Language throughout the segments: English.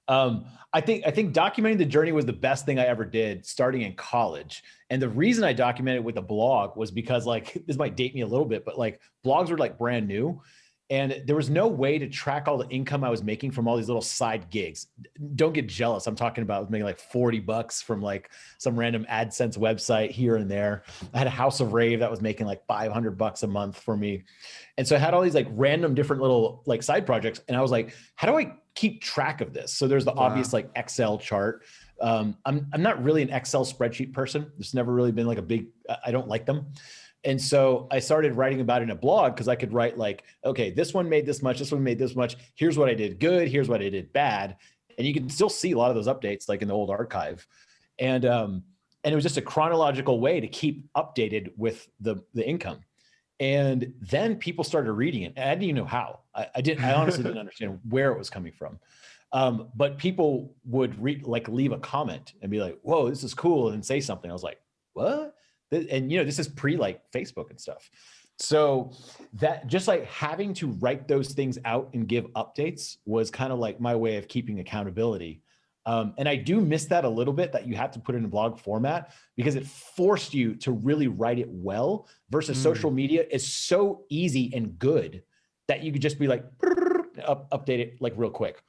I think documenting the journey was the best thing I ever did starting in college. And the reason I documented with a blog was because like, this might date me a little bit, but like blogs were like brand new. And there was no way to track all the income I was making from all these little side gigs. Don't get jealous. I'm talking about making like $40 from like some random AdSense website here and there. I had a House of Rave that was making like $500 a month for me. And so I had all these like random different little like side projects. And I was like, how do I keep track of this? So there's the obvious like Excel chart. I'm not really an Excel spreadsheet person. It's never really been like I don't like them. And so I started writing about it in a blog because I could write like, okay, this one made this much, this one made this much. Here's what I did good. Here's what I did bad. And you can still see a lot of those updates like in the old archive. And it was just a chronological way to keep updated with the income. And then people started reading it. And I didn't even know how. I honestly didn't understand where it was coming from. But people would leave a comment and be like, whoa, this is cool, and say something. I was like, what? And this is pre like Facebook and stuff. So that just like having to write those things out and give updates was kind of like my way of keeping accountability. And I do miss that a little bit, that you have to put it in a blog format, because it forced you to really write it well, versus social media is so easy and good that you could just be like, update it like real quick.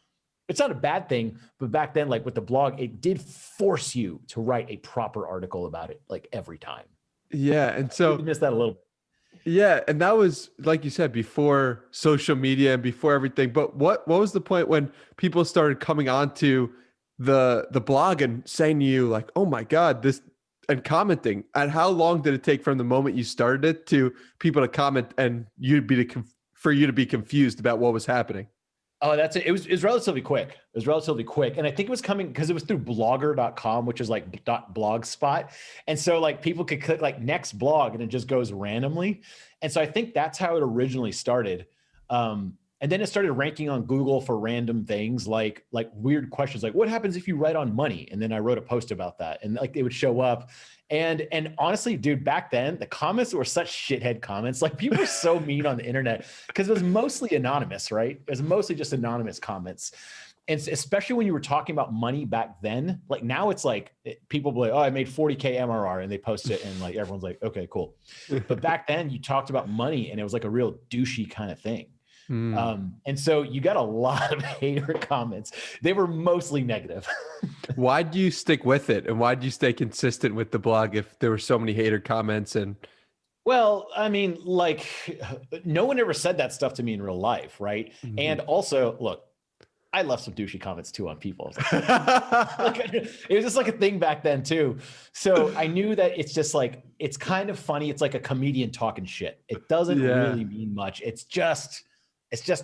It's not a bad thing, but back then, like with the blog, it did force you to write a proper article about it, like every time. Yeah. And so I missed that a little bit. Yeah. And that was, like you said, before social media and before everything. But what was the point when people started coming onto the blog and saying to you like, oh my God, this, and commenting? And how long did it take from the moment you started it to people to comment and for you to be confused about what was happening? Oh, that's it. It was relatively quick. It was relatively quick. And I think it was coming because it was through blogger.com, which is like .blogspot. And so like people could click like next blog and it just goes randomly. And so I think that's how it originally started. And then it started ranking on Google for random things like weird questions, like what happens if you write on money? And then I wrote a post about that, and like it would show up. And honestly, dude, back then the comments were such shithead comments. Like people were so mean on the internet because it was mostly anonymous, right? It was mostly just anonymous comments. And especially when you were talking about money back then, like now it's like people be like, oh, I made 40K MRR, and they post it and like everyone's like, okay, cool. But back then you talked about money and it was like a real douchey kind of thing. And so you got a lot of hater comments. They were mostly negative. Why do you stick with it? And why do you stay consistent with the blog if there were so many hater comments? And well, I mean, like no one ever said that stuff to me in real life. Right. Mm-hmm. And also look, I left some douchey comments too on people. It was just like a thing back then too. So I knew that it's just like, it's kind of funny. It's like a comedian talking shit. It doesn't really mean much. It's just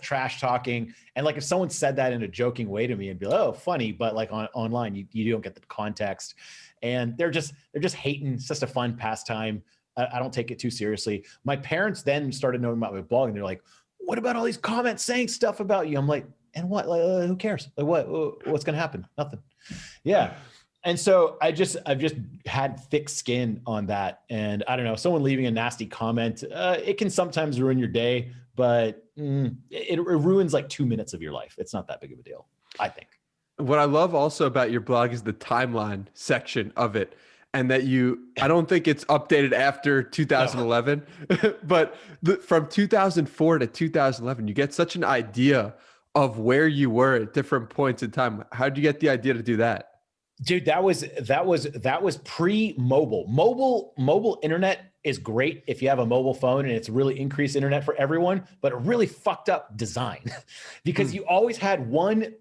trash talking. And like if someone said that in a joking way to me and be like, oh, funny, but like online, you don't get the context. And they're just hating. It's just a fun pastime. I don't take it too seriously. My parents then started knowing about my blog, and they're like, what about all these comments saying stuff about you? I'm like, and what? Like, who cares? Like what's going to happen? Nothing. Yeah. And so I've just had thick skin on that. And I don't know, someone leaving a nasty comment, it can sometimes ruin your day, but it ruins like 2 minutes of your life. It's not that big of a deal, I think. What I love also about your blog is the timeline section of it. And that I don't think it's updated after 2011, no. But from 2004 to 2011, you get such an idea of where you were at different points in time. How did you get the idea to do that? Dude, that was pre-mobile. Mobile internet is great if you have a mobile phone and it's really increased internet for everyone, but a really fucked up design because you always had one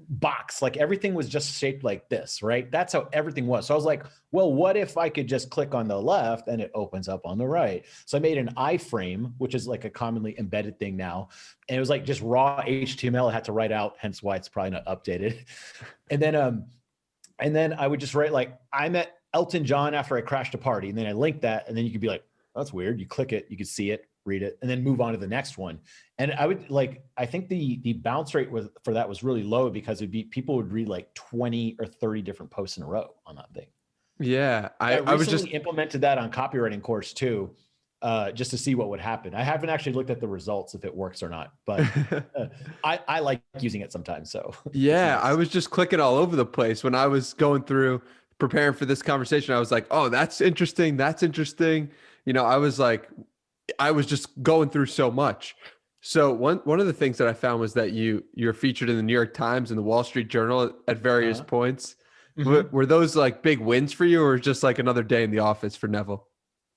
box, like everything was just shaped like this, right? That's how everything was. So I was like, well, what if I could just click on the left and it opens up on the right? So I made an iframe, which is like a commonly embedded thing now. And it was like just raw HTML I had to write out, hence why it's probably not updated. And then I would just write like, I met Elton John after I crashed a party. And then I linked that. And then you could be like, that's weird. You click it, you could see it, read it, and then move on to the next one. And I think the bounce rate for that was really low because people would read like 20 or 30 different posts in a row on that thing. Yeah. I recently implemented that on copywriting course too. just to see what would happen. I haven't actually looked at the results if it works or not, but I like using it sometimes. So yeah, nice. I was just clicking all over the place when I was going through preparing for this conversation. I was like, oh, that's interesting. That's interesting. You know, I was like, I was just going through so much. So one of the things that I found was that you're featured in the New York Times and the Wall Street Journal at various points. Mm-hmm. Were those like big wins for you, or just like another day in the office for Neville?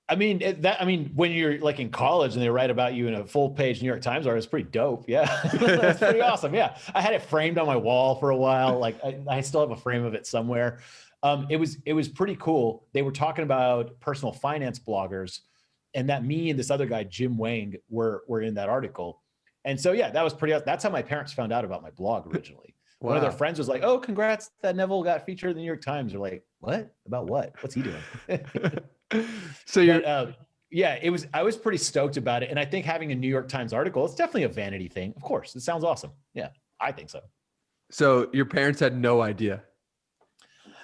I mean, when you're like in college and they write about you in a full page New York Times article, it's pretty dope. Yeah. That's pretty awesome. Yeah. I had it framed on my wall for a while. Like I still have a frame of it somewhere. It was pretty cool. They were talking about personal finance bloggers, and that me and this other guy, Jim Wang, were in that article. And so, yeah, that was pretty awesome. That's how my parents found out about my blog originally. Wow. One of their friends was like, "Oh, congrats that Neville got featured in the New York Times." They're like, "What? About what? What's he doing?" So you're, yeah, I was pretty stoked about it. And I think having a New York Times article, it's definitely a vanity thing. Of course, it sounds awesome. Yeah, I think so. so your parents had no idea.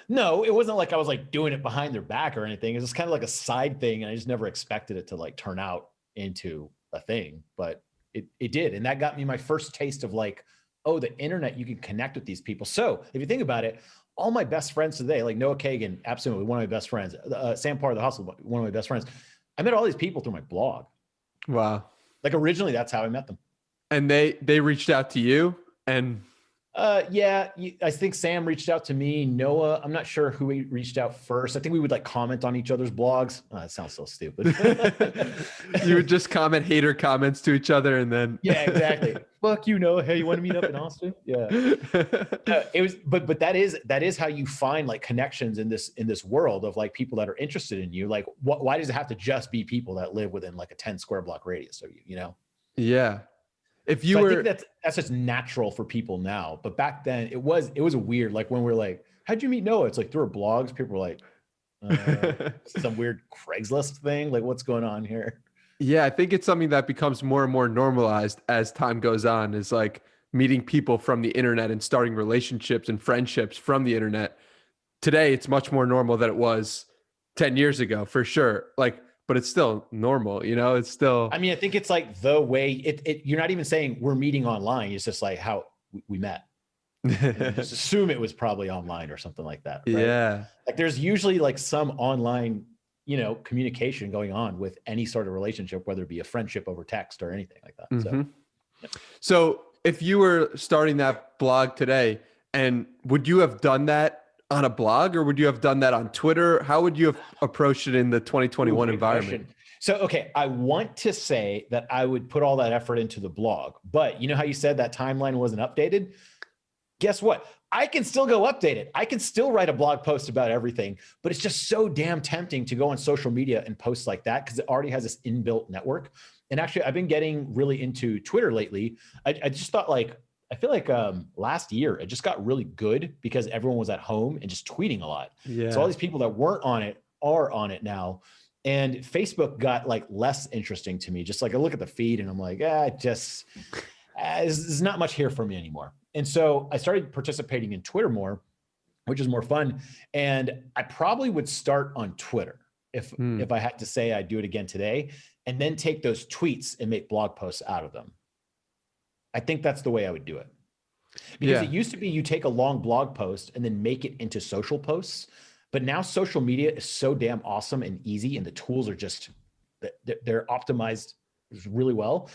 No, it wasn't like I was like doing it behind their back or anything. It was just kind of like a side thing. And I just never expected it to like turn out into a thing, but it did. And that got me my first taste of like, oh, the internet, you can connect with these people. So if you think about it, all my best friends today, like Noah Kagan, absolutely one of my best friends, Sam Parr of the Hustle, one of my best friends. I met all these people through my blog. Wow. Like originally, that's how I met them. And they reached out to you, and yeah, I think Sam reached out to me. Noah, I'm not sure who reached out first. I think we would like comment on each other's blogs. Oh, that sounds so stupid. you would just comment hater comments to each other, and then yeah, exactly. Fuck you, Noah. Hey, you want to meet up in Austin? Yeah. It was, but that is how you find like connections in this world of like people that are interested in you. Like, why does it have to just be people that live within like a 10 square block radius of you? You know? Yeah. If you I think that's just natural for people now, but back then it was weird. Like when we're like, how'd you meet Noah? It's like through our blogs. People were like, some weird Craigslist thing. Like what's going on here? Yeah, I think it's something that becomes more and more normalized as time goes on, is like meeting people from the internet and starting relationships and friendships from the internet. Today, it's much more normal than it was 10 years ago, for sure. Like, but it's still normal, you know, it's still, I mean, I think it's like the way you're not even saying we're meeting online. It's just like how we met. Just assume it was probably online or something like that. Right? Yeah. Like there's usually like some online, communication going on with any sort of relationship, whether it be a friendship over text or anything like that. Mm-hmm. So, yeah. So if you were starting that blog today, and would you have done that on a blog, or would you have done that on Twitter? How would you have approached it in the 2021 environment? Question. So, okay, I want to say that I would put all that effort into the blog, but you know how you said that timeline wasn't updated? Guess what? I can still go update it. I can still write a blog post about everything, but it's just so damn tempting to go on social media and post like that because it already has this inbuilt network. And actually, I've been getting really into Twitter lately. I just thought I feel like last year it just got really good because everyone was at home and just tweeting a lot. Yeah. So all these people that weren't on it are on it now. And Facebook got like less interesting to me. Just like I look at the feed and I'm like, there's not much here for me anymore. And so I started participating in Twitter more, which is more fun. And I probably would start on Twitter if I had to say I'd do it again today, and then take those tweets and make blog posts out of them. I think that's the way I would do it. Because it used to be you take a long blog post and then make it into social posts. But now social media is so damn awesome and easy, and the tools are just, they're optimized really well.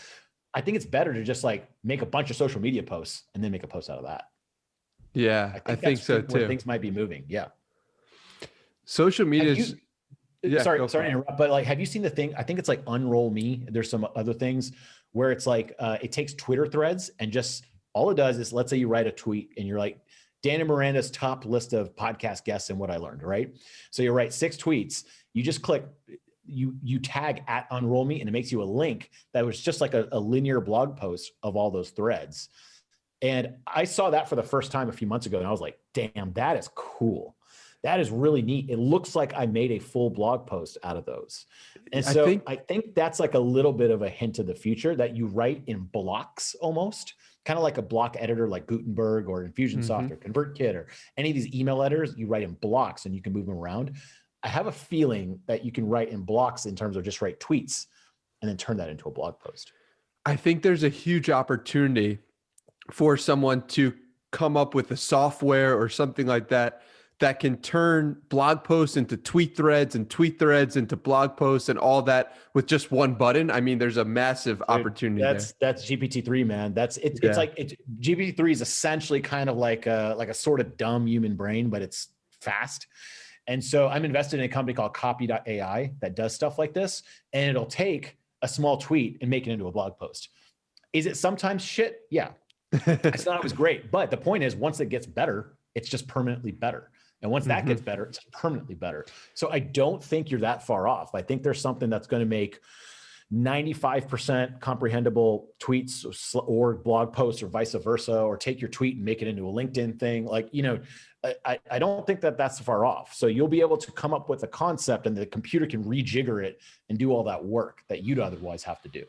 I think it's better to just like make a bunch of social media posts and then make a post out of that. Yeah, I think so too. Where things might be moving. Yeah. Social media is, sorry to interrupt, but like, have you seen the thing? I think it's like Unroll Me. There's some other things where it's like, it takes Twitter threads and just all it does is, let's say you write a tweet and you're like, Dan and Miranda's top list of podcast guests and what I learned, right? So you write 6 tweets, you just click, you tag at Unroll Me, and it makes you a link that was just like a linear blog post of all those threads. And I saw that for the first time a few months ago, and I was like, damn, that is cool. That is really neat. It looks like I made a full blog post out of those. And so I think that's like a little bit of a hint of the future, that you write in blocks almost, kind of like a block editor like Gutenberg or Infusionsoft or ConvertKit or any of these email editors. You write in blocks and you can move them around. I have a feeling that you can write in blocks in terms of just write tweets and then turn that into a blog post. I think there's a huge opportunity for someone to come up with a software or something like that that can turn blog posts into tweet threads and tweet threads into blog posts and all that with just one button. I mean, there's a massive opportunity there. That's GPT-3, man. It's like GPT-3 is essentially kind of like a sort of dumb human brain, but it's fast. And so I'm invested in a company called copy.ai that does stuff like this, and it'll take a small tweet and make it into a blog post. Is it sometimes shit? Yeah. It's not always great, but the point is, once it gets better, it's just permanently better. And once that gets better, it's permanently better. So I don't think you're that far off. I think there's something that's going to make 95% comprehensible tweets or blog posts or vice versa, or take your tweet and make it into a LinkedIn thing. Like, I don't think that that's far off. So you'll be able to come up with a concept and the computer can rejigger it and do all that work that you'd otherwise have to do.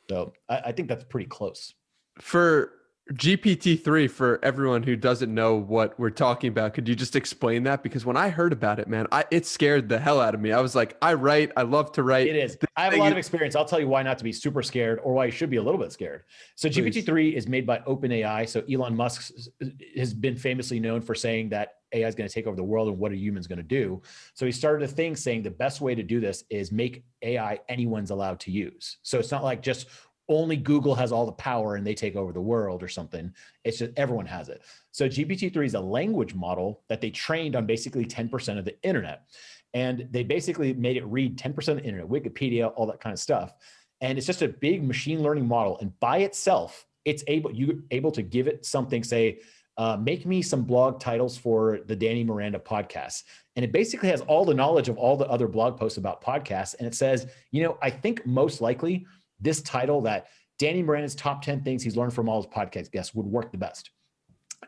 So I think that's pretty close. For GPT-3, for everyone who doesn't know what we're talking about, could you just explain that? Because when I heard about it, man, it scared the hell out of me. I was like, I love to write. It is. I have a lot of experience. I'll tell you why not to be super scared, or why you should be a little bit scared. So GPT-3 is made by OpenAI. So Elon Musk has been famously known for saying that AI is going to take over the world and what are humans going to do? So he started a thing saying the best way to do this is make AI anyone's allowed to use. So it's not like just only Google has all the power and they take over the world or something. It's just everyone has it. So GPT-3 is a language model that they trained on basically 10% of the internet. And they basically made it read 10% of the internet, Wikipedia, all that kind of stuff. And it's just a big machine learning model. And by itself, you're able to give it something, say, make me some blog titles for the Danny Miranda podcast. And it basically has all the knowledge of all the other blog posts about podcasts. And it says, I think most likely this title, that Danny Miranda's top 10 things he's learned from all his podcast guests, would work the best.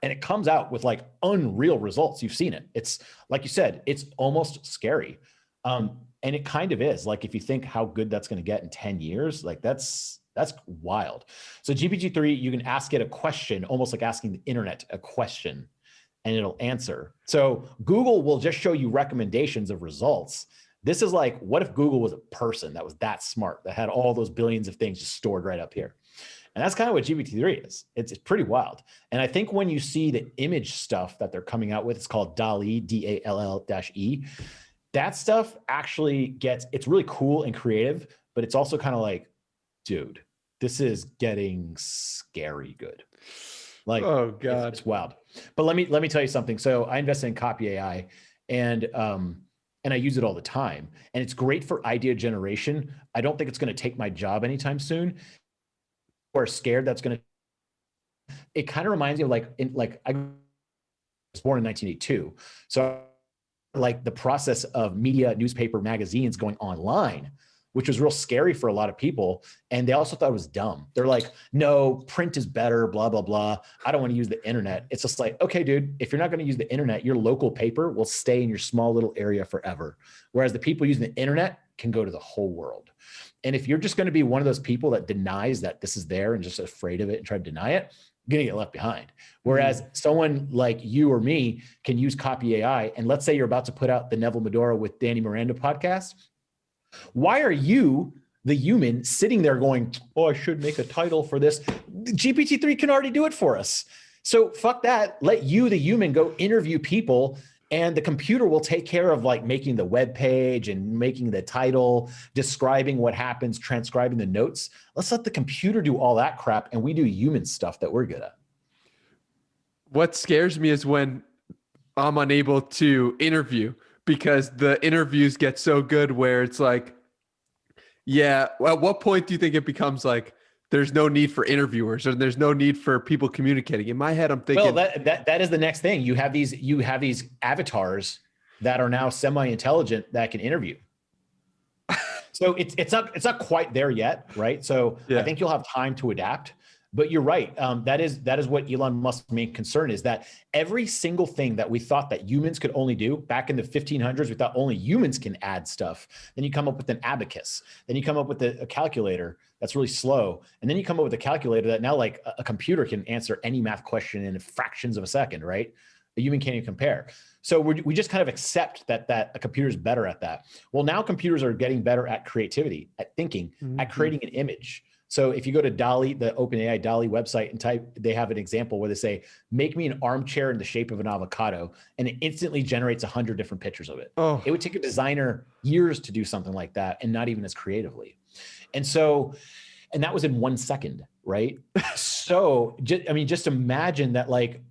And it comes out with like unreal results. You've seen it. It's like you said, it's almost scary. And it kind of is. Like, if you think how good that's going to get in 10 years, like that's wild. So GPT-3, you can ask it a question, almost like asking the internet a question, and it'll answer. So Google will just show you recommendations of results. This is like, what if Google was a person that was that smart, that had all those billions of things just stored right up here? And that's kind of what GPT-3 is. It's pretty wild. And I think when you see the image stuff that they're coming out with, it's called DALL-E, D-A-L-L-E. That stuff actually it's really cool and creative, but it's also kind of like, dude, this is getting scary good. Like, oh God, it's wild. But let me tell you something. So I invested in Copy AI, and I use it all the time, and it's great for idea generation. I don't think it's going to take my job anytime soon. Or scared that's going to. It kind of reminds me of I was born in 1982, so like the process of media, newspaper, magazines going online, which was real scary for a lot of people. And they also thought it was dumb. They're like, no, print is better, blah, blah, blah. I don't want to use the internet. It's just like, okay, dude, if you're not going to use the internet, your local paper will stay in your small little area forever. Whereas the people using the internet can go to the whole world. And if you're just going to be one of those people that denies that this is there and just afraid of it and try to deny it, you're going to get left behind. Whereas someone like you or me can use Copy AI. And let's say you're about to put out the Neville Medhora with Danny Miranda podcast. Why are you, the human, sitting there going, oh, I should make a title for this? GPT-3 can already do it for us. So fuck that. Let you, the human, go interview people, and the computer will take care of like making the web page and making the title, describing what happens, transcribing the notes. Let's let the computer do all that crap, and we do human stuff that we're good at. What scares me is when I'm unable to interview, because the interviews get so good where it's like, yeah, well, at what point do you think it becomes like there's no need for interviewers, or there's no need for people communicating? In my head, I'm thinking, well, that is the next thing. You have these avatars that are now semi-intelligent that can interview. So it's not quite there yet, right? So yeah. I think you'll have time to adapt. But you're right. That is what Elon Musk's main concern is, that every single thing that we thought that humans could only do back in the 1500s, we thought only humans can add stuff. Then you come up with an abacus. Then you come up with a calculator that's really slow. And then you come up with a calculator that now like a computer can answer any math question in fractions of a second, right? A human can't even compare. So we just kind of accept that a computer is better at that. Well, now computers are getting better at creativity, at thinking, at creating an image. So if you go to DALL-E, the OpenAI DALL-E website, and type, they have an example where they say, make me an armchair in the shape of an avocado, and it instantly generates 100 different pictures of it. Oh. It would take a designer years to do something like that, and not even as creatively. And so, and that was in 1 second, right? So, just imagine that, like,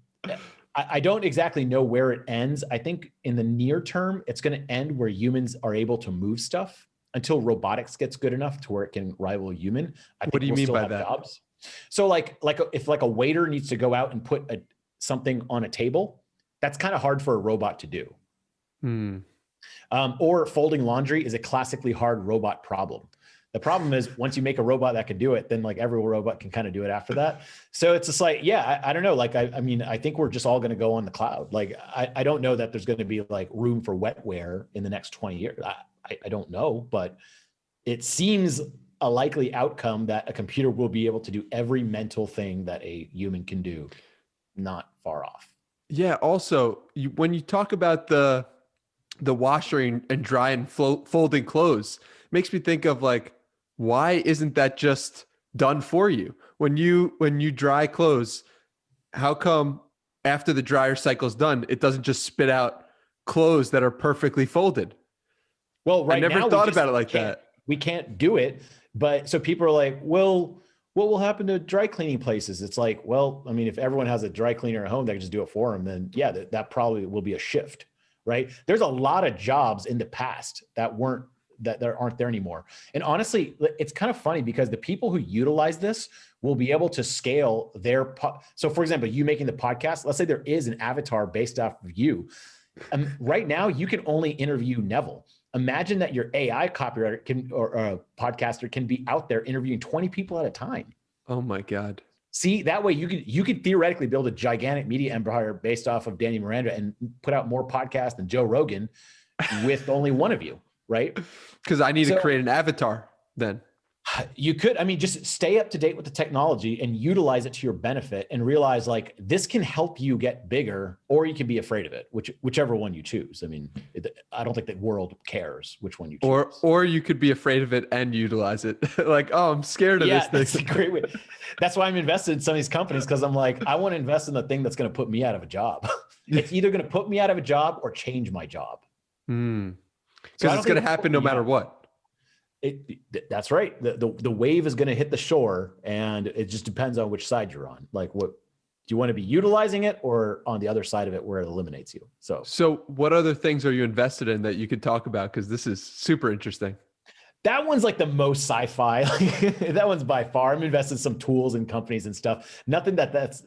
I don't exactly know where it ends. I think in the near term, it's going to end where humans are able to move stuff until robotics gets good enough to where it can rival a human. I think what do you we'll mean still by have that? jobs. So like if a waiter needs to go out and put something on a table, that's kind of hard for a robot to do. Or folding laundry is a classically hard robot problem. The problem is once you make a robot that can do it, then like every robot can kind of do it after that. So it's just like, yeah, I don't know. Like, I mean, I think we're just all going to go on the cloud. Like, I don't know that there's going to be like room for wetware in the next 20 years. I don't know, but it seems a likely outcome that a computer will be able to do every mental thing that a human can do. Not far off. Yeah. Also, when you talk about the washing and dry and folding clothes, makes me think of like, why isn't that just done for you? When you dry clothes, how come after the dryer cycle's done, it doesn't just spit out clothes that are perfectly folded? Well, right I never now thought about it like that. We can't do it. But so people are like, well, what will happen to dry cleaning places? It's like, well, I mean, if everyone has a dry cleaner at home that can just do it for them, then yeah, that probably will be a shift, right? There's a lot of jobs in the past that aren't there anymore. And honestly, it's kind of funny because the people who utilize this will be able to scale their so for example, you making the podcast, let's say there is an avatar based off of you. Right now, you can only interview Neville. Imagine that your AI copywriter or podcaster can be out there interviewing 20 people at a time. Oh my God. See, that way you could theoretically build a gigantic media empire based off of Danny Miranda and put out more podcasts than Joe Rogan with only one of you, right? Because I need to create an avatar then. You could, just stay up to date with the technology and utilize it to your benefit and realize like this can help you get bigger, or you can be afraid of it, whichever one you choose. I mean, I don't think the world cares which one you choose. Or you could be afraid of it and utilize it. Like, oh, I'm scared of this thing. That's a great way. That's why I'm invested in some of these companies, because I'm like, I want to invest in the thing that's going to put me out of a job. It's either going to put me out of a job or change my job. Because it's going to happen no matter what. That's right. The wave is going to hit the shore, and it just depends on which side you're on. Like, what do you want to be utilizing it, or on the other side of it where it eliminates you? So what other things are you invested in that you could talk about? Because this is super interesting. That one's like the most sci-fi. That one's by far. I'm invested in some tools and companies and stuff. Nothing that's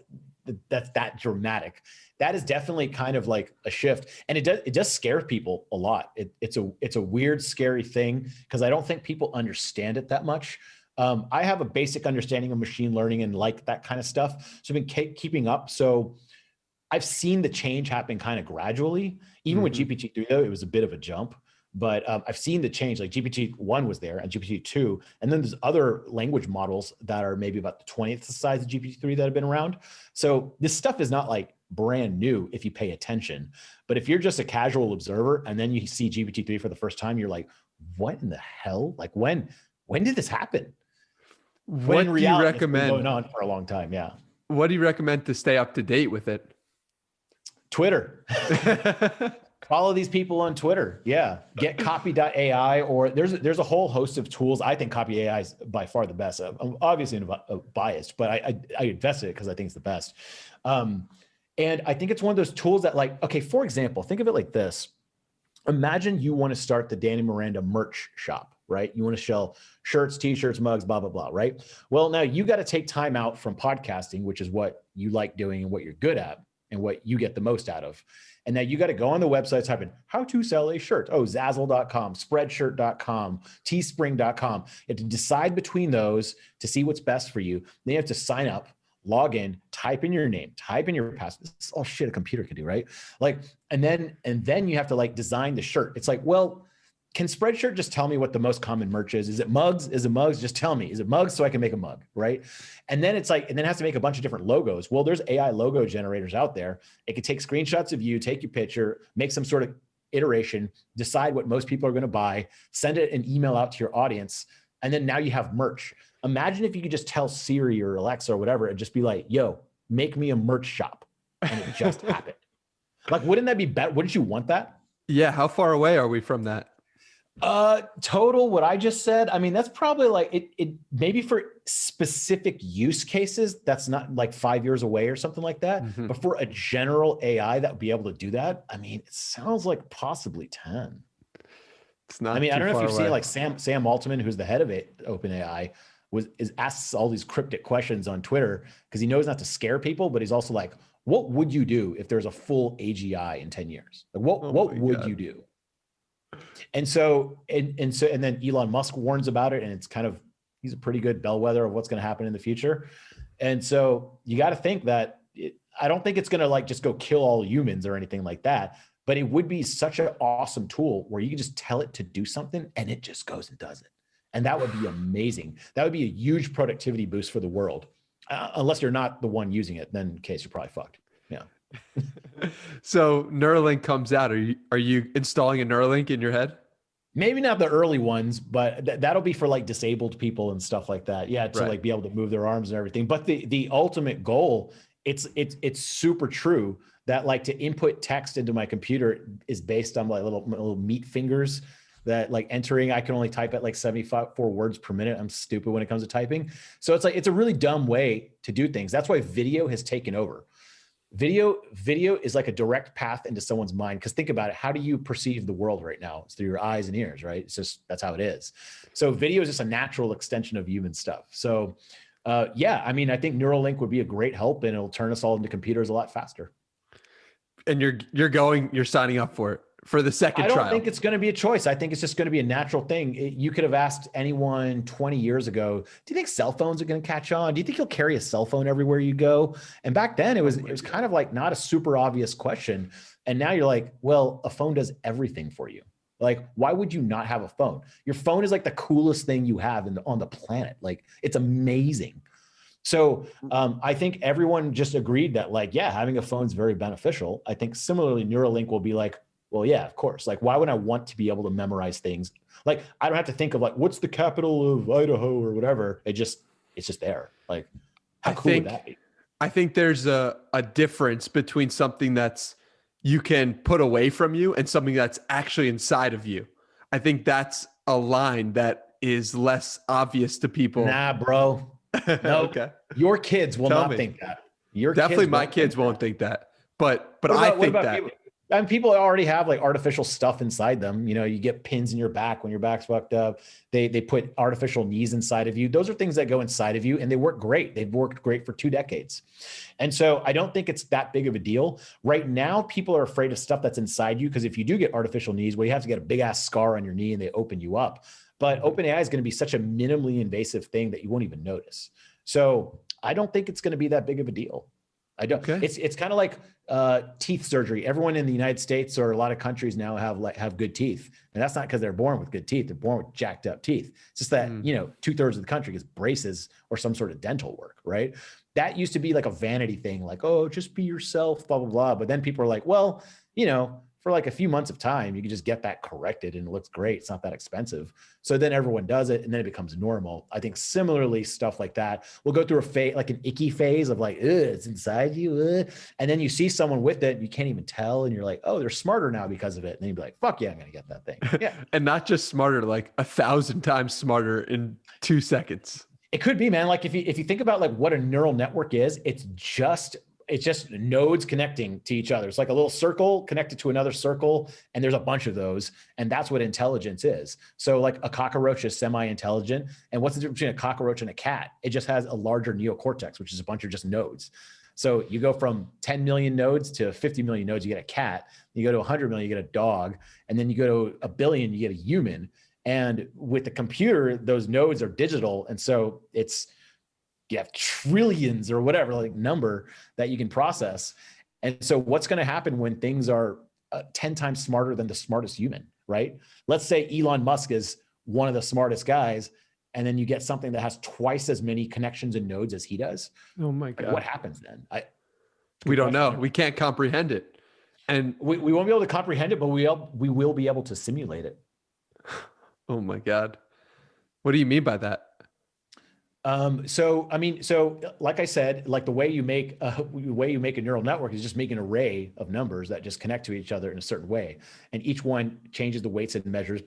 that dramatic. That is definitely kind of like a shift, and it does scare people a lot. It's a weird, scary thing because I don't think people understand it that much. I have a basic understanding of machine learning and like that kind of stuff, so I've been keeping up. So I've seen the change happen kind of gradually. Even with GPT-3, though, it was a bit of a jump. But I've seen the change. Like GPT-1 was there, and GPT-2, and then there's other language models that are maybe about the 20th size of GPT-3 that have been around. So this stuff is not like brand new if you pay attention. But if you're just a casual observer and then you see GPT-3 for the first time, you're like, what in the hell? Like when did this happen? What do you recommend? It's been going on for a long time. Yeah. What do you recommend to stay up to date with it? Twitter. Follow these people on Twitter. Yeah. Get copy.ai, or there's a whole host of tools. I think copy AI is by far the best. I'm obviously biased, but I invested it because I think it's the best. And I think it's one of those tools that, like, okay, for example, think of it like this. Imagine you want to start the Danny Miranda merch shop, right? You want to sell shirts, t-shirts, mugs, blah, blah, blah, right? Well, now you got to take time out from podcasting, which is what you like doing and what you're good at and what you get the most out of. And now you got to go on the website, type in how to sell a shirt. Oh, Zazzle.com, Spreadshirt.com, Teespring.com. You have to decide between those to see what's best for you. Then you have to sign up, log in, type in your name, type in your password. This is all shit a computer can do, right? Like, and then you have to like design the shirt. It's like, well, can Spreadshirt just tell me what the most common merch is? Is it mugs? Is it mugs? Just tell me, is it mugs so I can make a mug, right? And then it's like, and then it has to make a bunch of different logos. Well, there's AI logo generators out there. It could take screenshots of you, take your picture, make some sort of iteration, decide what most people are going to buy, send it an email out to your audience. And then now you have merch. Imagine if you could just tell Siri or Alexa or whatever, and just be like, yo, make me a merch shop. And it just happened. Like, wouldn't that be better? Wouldn't you want that? Yeah. How far away are we from that? Total, what I just said, I mean, that's probably like it maybe for specific use cases, that's not like 5 years away or something like that. Mm-hmm. But for a general AI that would be able to do that, I mean, it sounds like possibly 10. It's not. I mean, I don't know if you've away. seen like Sam Altman, who's the head of OpenAI, is asks all these cryptic questions on Twitter because he knows not to scare people, but he's also like, what would you do if there's a full AGI in 10 years? Like, what would you do? And so, and then Elon Musk warns about it, and it's kind of, he's a pretty good bellwether of what's going to happen in the future. And so you got to think that I don't think it's going to like just go kill all humans or anything like that, but it would be such an awesome tool where you can just tell it to do something and it just goes and does it. And that would be amazing. That would be a huge productivity boost for the world. Unless you're not the one using it, then in case you're probably fucked. Yeah. So Neuralink comes out. Are you installing a Neuralink in your head? Maybe not the early ones, but that'll be for like disabled people and stuff like that. Yeah, to like be able to move their arms and everything. But the ultimate goal, it's super true that like to input text into my computer is based on like little meat fingers that like entering, I can only type at like 74 words per minute. I'm stupid when it comes to typing. So it's like, it's a really dumb way to do things. That's why video has taken over. Video is like a direct path into someone's mind. Because think about it. How do you perceive the world right now? It's through your eyes and ears, right? It's just, that's how it is. So video is just a natural extension of human stuff. So yeah, I mean, I think Neuralink would be a great help, and it'll turn us all into computers a lot faster. And you're signing up for it for the second trial. I don't think it's going to be a choice. I think it's just going to be a natural thing. You could have asked anyone 20 years ago, do you think cell phones are going to catch on? Do you think you'll carry a cell phone everywhere you go? And back then it was kind of like not a super obvious question. And now you're like, well, a phone does everything for you. Like, why would you not have a phone? Your phone is like the coolest thing you have on the planet. Like, it's amazing. So I think everyone just agreed that like, yeah, having a phone is very beneficial. I think similarly, Neuralink will be like, well, yeah, of course. Like, why would I want to be able to memorize things? Like, I don't have to think of like, what's the capital of Idaho or whatever. It's just there. Like, how cool would that be? I think there's a difference between something that's you can put away from you and something that's actually inside of you. I think that's a line that is less obvious to people. Nah, bro. No, okay. Your kids will not think that. Definitely my kids won't think that. But I think that. And people already have like artificial stuff inside them. You know, you get pins in your back when your back's fucked up. They put artificial knees inside of you. Those are things that go inside of you, and they work great. They've worked great for 2 decades. And so I don't think it's that big of a deal. Right now, people are afraid of stuff that's inside you, because if you do get artificial knees, well, you have to get a big ass scar on your knee and they open you up. But OpenAI is going to be such a minimally invasive thing that you won't even notice. So I don't think it's going to be that big of a deal. I don't. Okay. It's kind of like teeth surgery. Everyone in the United States or a lot of countries now have good teeth, and that's not because they're born with good teeth. They're born with jacked up teeth. It's just that 2/3 of the country gets braces or some sort of dental work, right? That used to be like a vanity thing, like, oh, just be yourself, blah blah blah. But then people are like, well, for like a few months of time, you can just get that corrected and it looks great. It's not that expensive. So then everyone does it and then it becomes normal. I think similarly, stuff like that will go through a phase, like an icky phase of like, it's inside you. And then you see someone with it and you can't even tell. And you're like, oh, they're smarter now because of it. And then you'd be like, fuck yeah, I'm going to get that thing. Yeah. And not just smarter, like 1,000 times smarter in 2 seconds. It could be, man. Like if you think about like what a neural network is, it's just nodes connecting to each other. It's like a little circle connected to another circle. And there's a bunch of those. And that's what intelligence is. So like a cockroach is semi-intelligent. And what's the difference between a cockroach and a cat? It just has a larger neocortex, which is a bunch of just nodes. So you go from 10 million nodes to 50 million nodes, you get a cat. You go to 100 million, you get a dog. And then you go to 1 billion, you get a human. And with the computer, those nodes are digital. And so you have trillions or whatever like number that you can process. And so what's going to happen when things are 10 times smarter than the smartest human? right? Let's say Elon Musk is one of the smartest guys, and then you get something that has twice as many connections and nodes as he does. Oh my God. Like, what happens then? We don't know. We can't comprehend it. And we won't be able to comprehend it, but we will be able to simulate it. Oh my God. What do you mean by that? So like I said, like the way you make a neural network is just make an array of numbers that just connect to each other in a certain way. And each one changes the weights and measures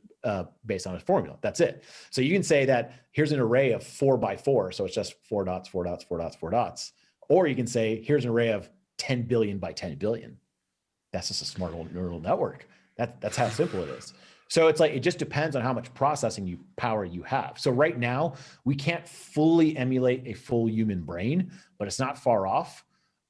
based on a formula. That's it. So you can say that here's an array of 4 by 4. So it's just 4 dots, 4 dots, 4 dots, 4 dots. Or you can say, here's an array of 10 billion by 10 billion. That's just a smart neural network. That's how simple it is. So it's like, it just depends on how much processing power you have. So right now, we can't fully emulate a full human brain, but it's not far off.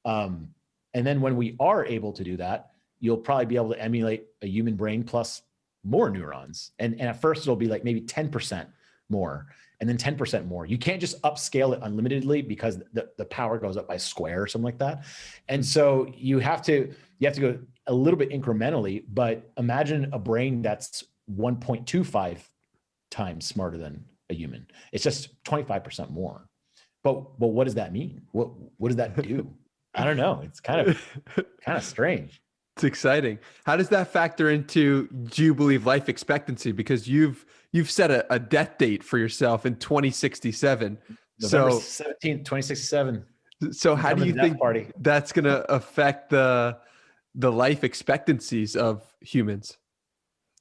And then when we are able to do that, you'll probably be able to emulate a human brain plus more neurons. And at first it'll be like maybe 10% more, and then 10% more. You can't just upscale it unlimitedly because the power goes up by square or something like that. And so you have to go a little bit incrementally, but imagine a brain that's 1.25 times smarter than a human. It's just 25% more. But what does that mean? What does that do? I don't know. It's kind of strange. It's exciting. How does that factor into, do you believe, life expectancy? Because you've set a death date for yourself in 2067. November 17th, 2067. So how do you think that's going to affect the life expectancies of humans?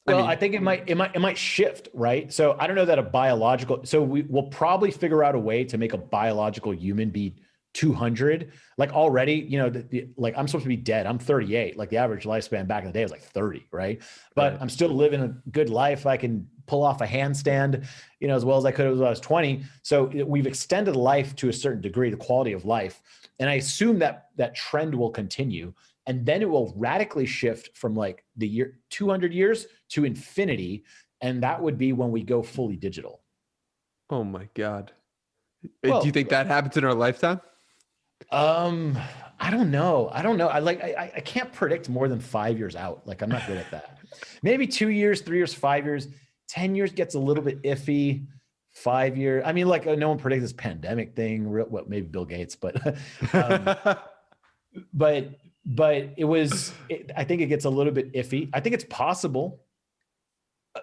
Well, I think it might shift, right? So I don't know that so we'll probably figure out a way to make a biological human be 200. Like already, like I'm supposed to be dead. I'm 38. Like the average lifespan back in the day was like 30, right? But right. I'm still living a good life. I can pull off a handstand, as well as I could when I was 20. So we've extended life to a certain degree, the quality of life. And I assume that trend will continue. And then it will radically shift from like the year 200 years to infinity. And that would be when we go fully digital. Oh my God. Do you think that happens in our lifetime? I don't know. I can't predict more than 5 years out. Like I'm not good at that. Maybe 2 years, 3 years, 5 years, 10 years gets a little bit iffy. 5 years. I mean, like no one predicts this pandemic thing. Well, maybe Bill Gates, but, but I think it gets a little bit iffy. I think it's possible.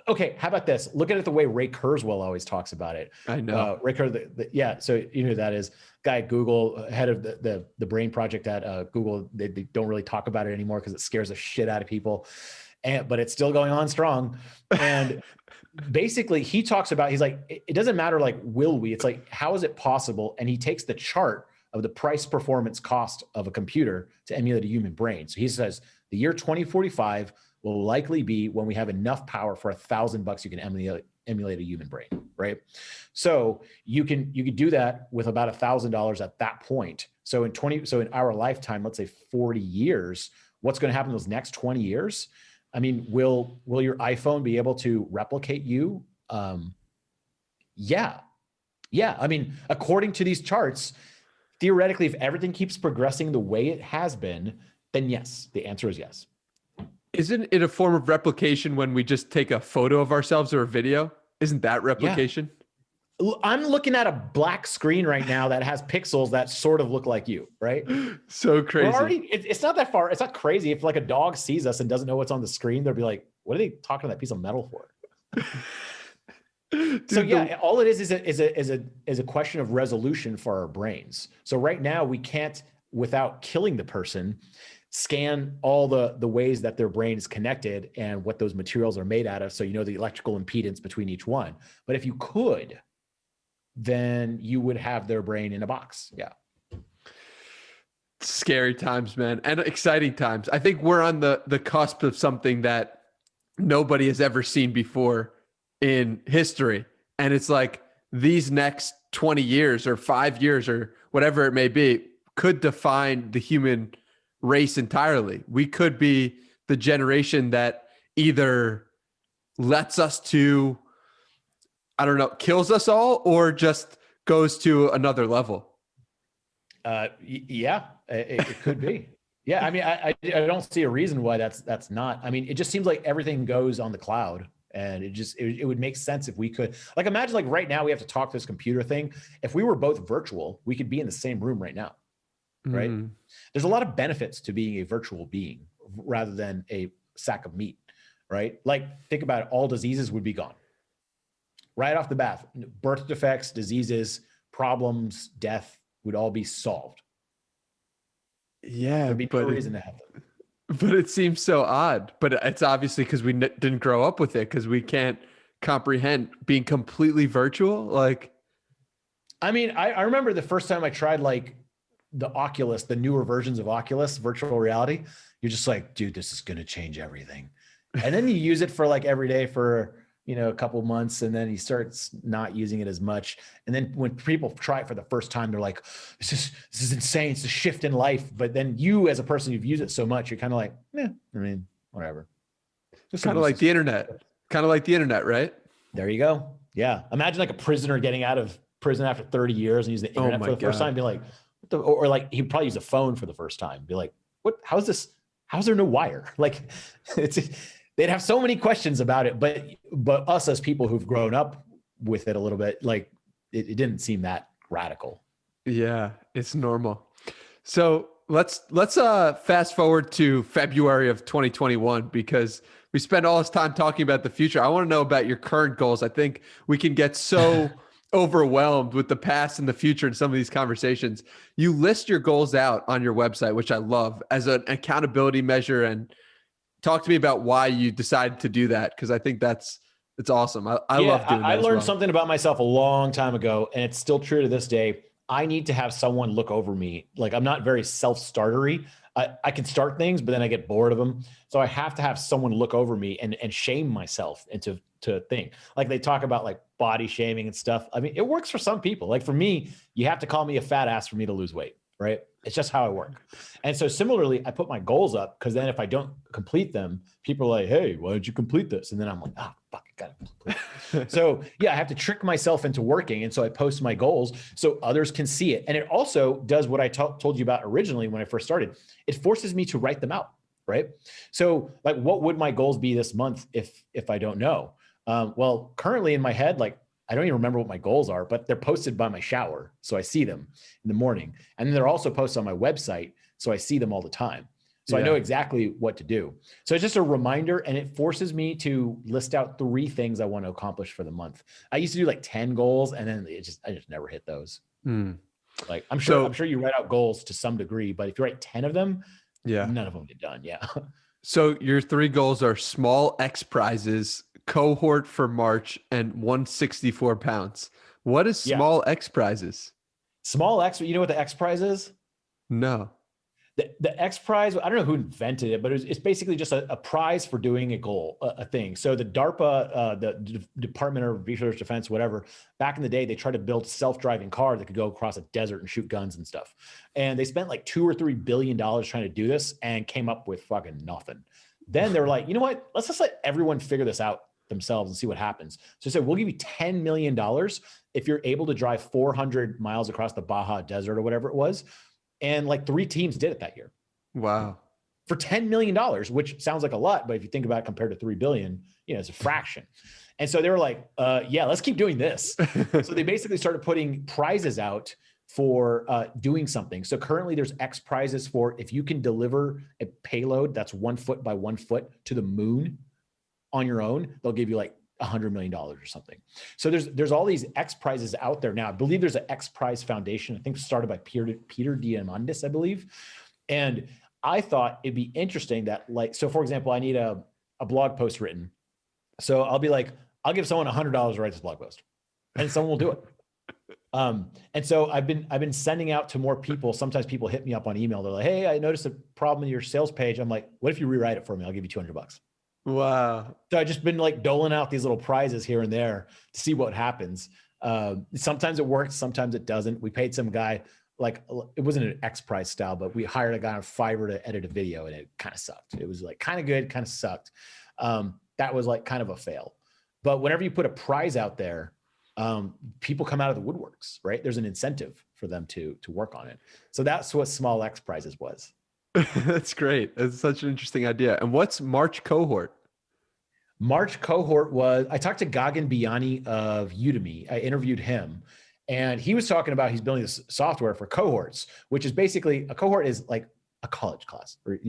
Okay, how about this? Look at it the way Ray Kurzweil always talks about it. I know. Ray Kurzweil, yeah, so you know who that is. Guy at Google, head of the brain project at Google. They don't really talk about it anymore because it scares the shit out of people. But it's still going on strong. And basically he's like, it doesn't matter, like, will we? It's like, how is it possible? And he takes the chart of the price performance cost of a computer to emulate a human brain. So he says the year 2045 will likely be when we have enough power for $1,000 you can emulate a human brain, right? So you can do that with about $1,000 at that point. So in our lifetime, let's say 40 years, what's going to happen those next 20 years? I mean, will your iPhone be able to replicate you? Yeah. I mean, according to these charts, theoretically, if everything keeps progressing the way it has been, then yes, the answer is yes. Isn't it a form of replication when we just take a photo of ourselves or a video? Isn't that replication? Yeah. I'm looking at a black screen right now that has pixels that sort of look like you, right? So crazy. It's not that far. It's not crazy. If like a dog sees us and doesn't know what's on the screen, they'll be like, what are they talking to that piece of metal for? Dude, so yeah, all it is a question of resolution for our brains. So right now we can't, without killing the person, scan all the ways that their brain is connected and what those materials are made out of. So you know the electrical impedance between each one. But if you could, then you would have their brain in a box. Yeah. Scary times, man, and exciting times. I think we're on the cusp of something that nobody has ever seen before in history. And it's like these next 20 years or 5 years or whatever it may be could define the human race entirely. We could be the generation that either lets us to, I don't know, kills us all or just goes to another level. Yeah, it could be. Yeah. I mean, I don't see a reason why that's not. I mean, it just seems like everything goes on the cloud. And it would make sense if we could, like, imagine like right now we have to talk to this computer thing. If we were both virtual, we could be in the same room right now, right? Mm. There's a lot of benefits to being a virtual being rather than a sack of meat, right? Like, think about it, all diseases would be gone right off the bat. Birth defects, diseases, problems, death would all be solved. Yeah, There'd be no reason to have them. but it seems so odd. But it's obviously because we didn't grow up with it, because we can't comprehend being completely virtual. Like, I mean, I remember the first time I tried like the Oculus, the newer versions of Oculus, virtual reality. You're just like, dude, this is going to change everything. And then you use it for like every day for, a couple of months, and then he starts not using it as much. And then when people try it for the first time, they're like, this is insane. It's a shift in life. But then you, as a person who've used it so much, you're kind of like, I mean, whatever. kind of like the internet. Kind of like the internet, right? There you go. Yeah. Imagine like a prisoner getting out of prison after 30 years and use the internet for the first time, be like, what the, or like he'd probably use a phone for the first time, be like, what, how's this? How's there no wire? Like they'd have so many questions about it, but us as people who've grown up with it a little bit, like it didn't seem that radical. Yeah, it's normal. So let's fast forward to February of 2021, because we spend all this time talking about the future. I want to know about your current goals. I think we can get so overwhelmed with the past and the future in some of these conversations. You list your goals out on your website, which I love, as an accountability measure. And talk to me about why you decided to do that, because I think it's awesome. I love doing that. I learned something about myself a long time ago, and it's still true to this day. I need to have someone look over me. Like, I'm not very self-startery. I can start things, but then I get bored of them. So I have to have someone look over me and shame myself into a thing. Like, they talk about like body shaming and stuff. I mean, it works for some people. Like for me, you have to call me a fat ass for me to lose weight, right? It's just how I work. And so similarly, I put my goals up, because then if I don't complete them, people are like, hey, why did you complete this? And then I'm like, fuck, I gotta complete it. So yeah, I have to trick myself into working. And so I post my goals so others can see it. And it also does what I told you about originally when I first started. It forces me to write them out, right? So like, what would my goals be this month if I don't know? Well, currently in my head, like, I don't even remember what my goals are, but they're posted by my shower. So I see them in the morning. And then they're also posted on my website. So I see them all the time. So I know exactly what to do. So it's just a reminder, and it forces me to list out 3 things I want to accomplish for the month. I used to do like 10 goals, and then I just never hit those. Like, I'm sure you write out goals to some degree, but if you write 10 of them, none of them get done. Yeah. So your 3 goals are small X prizes, cohort for March, and 164 pounds. What is small X prizes? Small X, you know what the X prize is? No. The X prize, I don't know who invented it, but it's basically just a prize for doing a goal, a thing. So the DARPA, the Department of Research Defense, whatever, back in the day, they tried to build a self-driving car that could go across a desert and shoot guns and stuff. And they spent like $2 or $3 billion trying to do this and came up with fucking nothing. Then they were like, you know what? Let's just let everyone figure this out themselves and see what happens. So they said, we'll give you $10 million if you're able to drive 400 miles across the Baja Desert or whatever it was. And like 3 teams did it that year. Wow. For $10 million, which sounds like a lot, but if you think about it compared to 3 billion, it's a fraction. And so they were like, yeah, let's keep doing this. So they basically started putting prizes out for doing something. So currently there's X prizes for if you can deliver a payload that's 1 foot by 1 foot to the moon on your own, they'll give you like $100 million or something. So there's all these X prizes out there now. I believe there's an X Prize Foundation, I think started by Peter Diamandis, I believe. And I thought it'd be interesting that, like, so for example, I need a blog post written. So I'll be like, I'll give someone $100 to write this blog post, and someone will do it. And so I've been sending out to more people. Sometimes people hit me up on email. They're like, hey, I noticed a problem in your sales page. I'm like, what if you rewrite it for me? I'll give you $200. Wow. So I've just been like doling out these little prizes here and there to see what happens. Sometimes it works, sometimes it doesn't. We paid some guy, like, it wasn't an X Prize style, but we hired a guy on Fiverr to edit a video, and it kind of sucked. It was like kind of good, kind of sucked. That was like kind of a fail. But whenever you put a prize out there, people come out of the woodworks, right? There's an incentive for them to work on it. So that's what small X prizes was. That's great. That's such an interesting idea. And what's March cohort? March cohort was, I talked to Gagan Biani of Udemy. I interviewed him, and he was talking about he's building this software for cohorts, which is basically a cohort is like a college class, or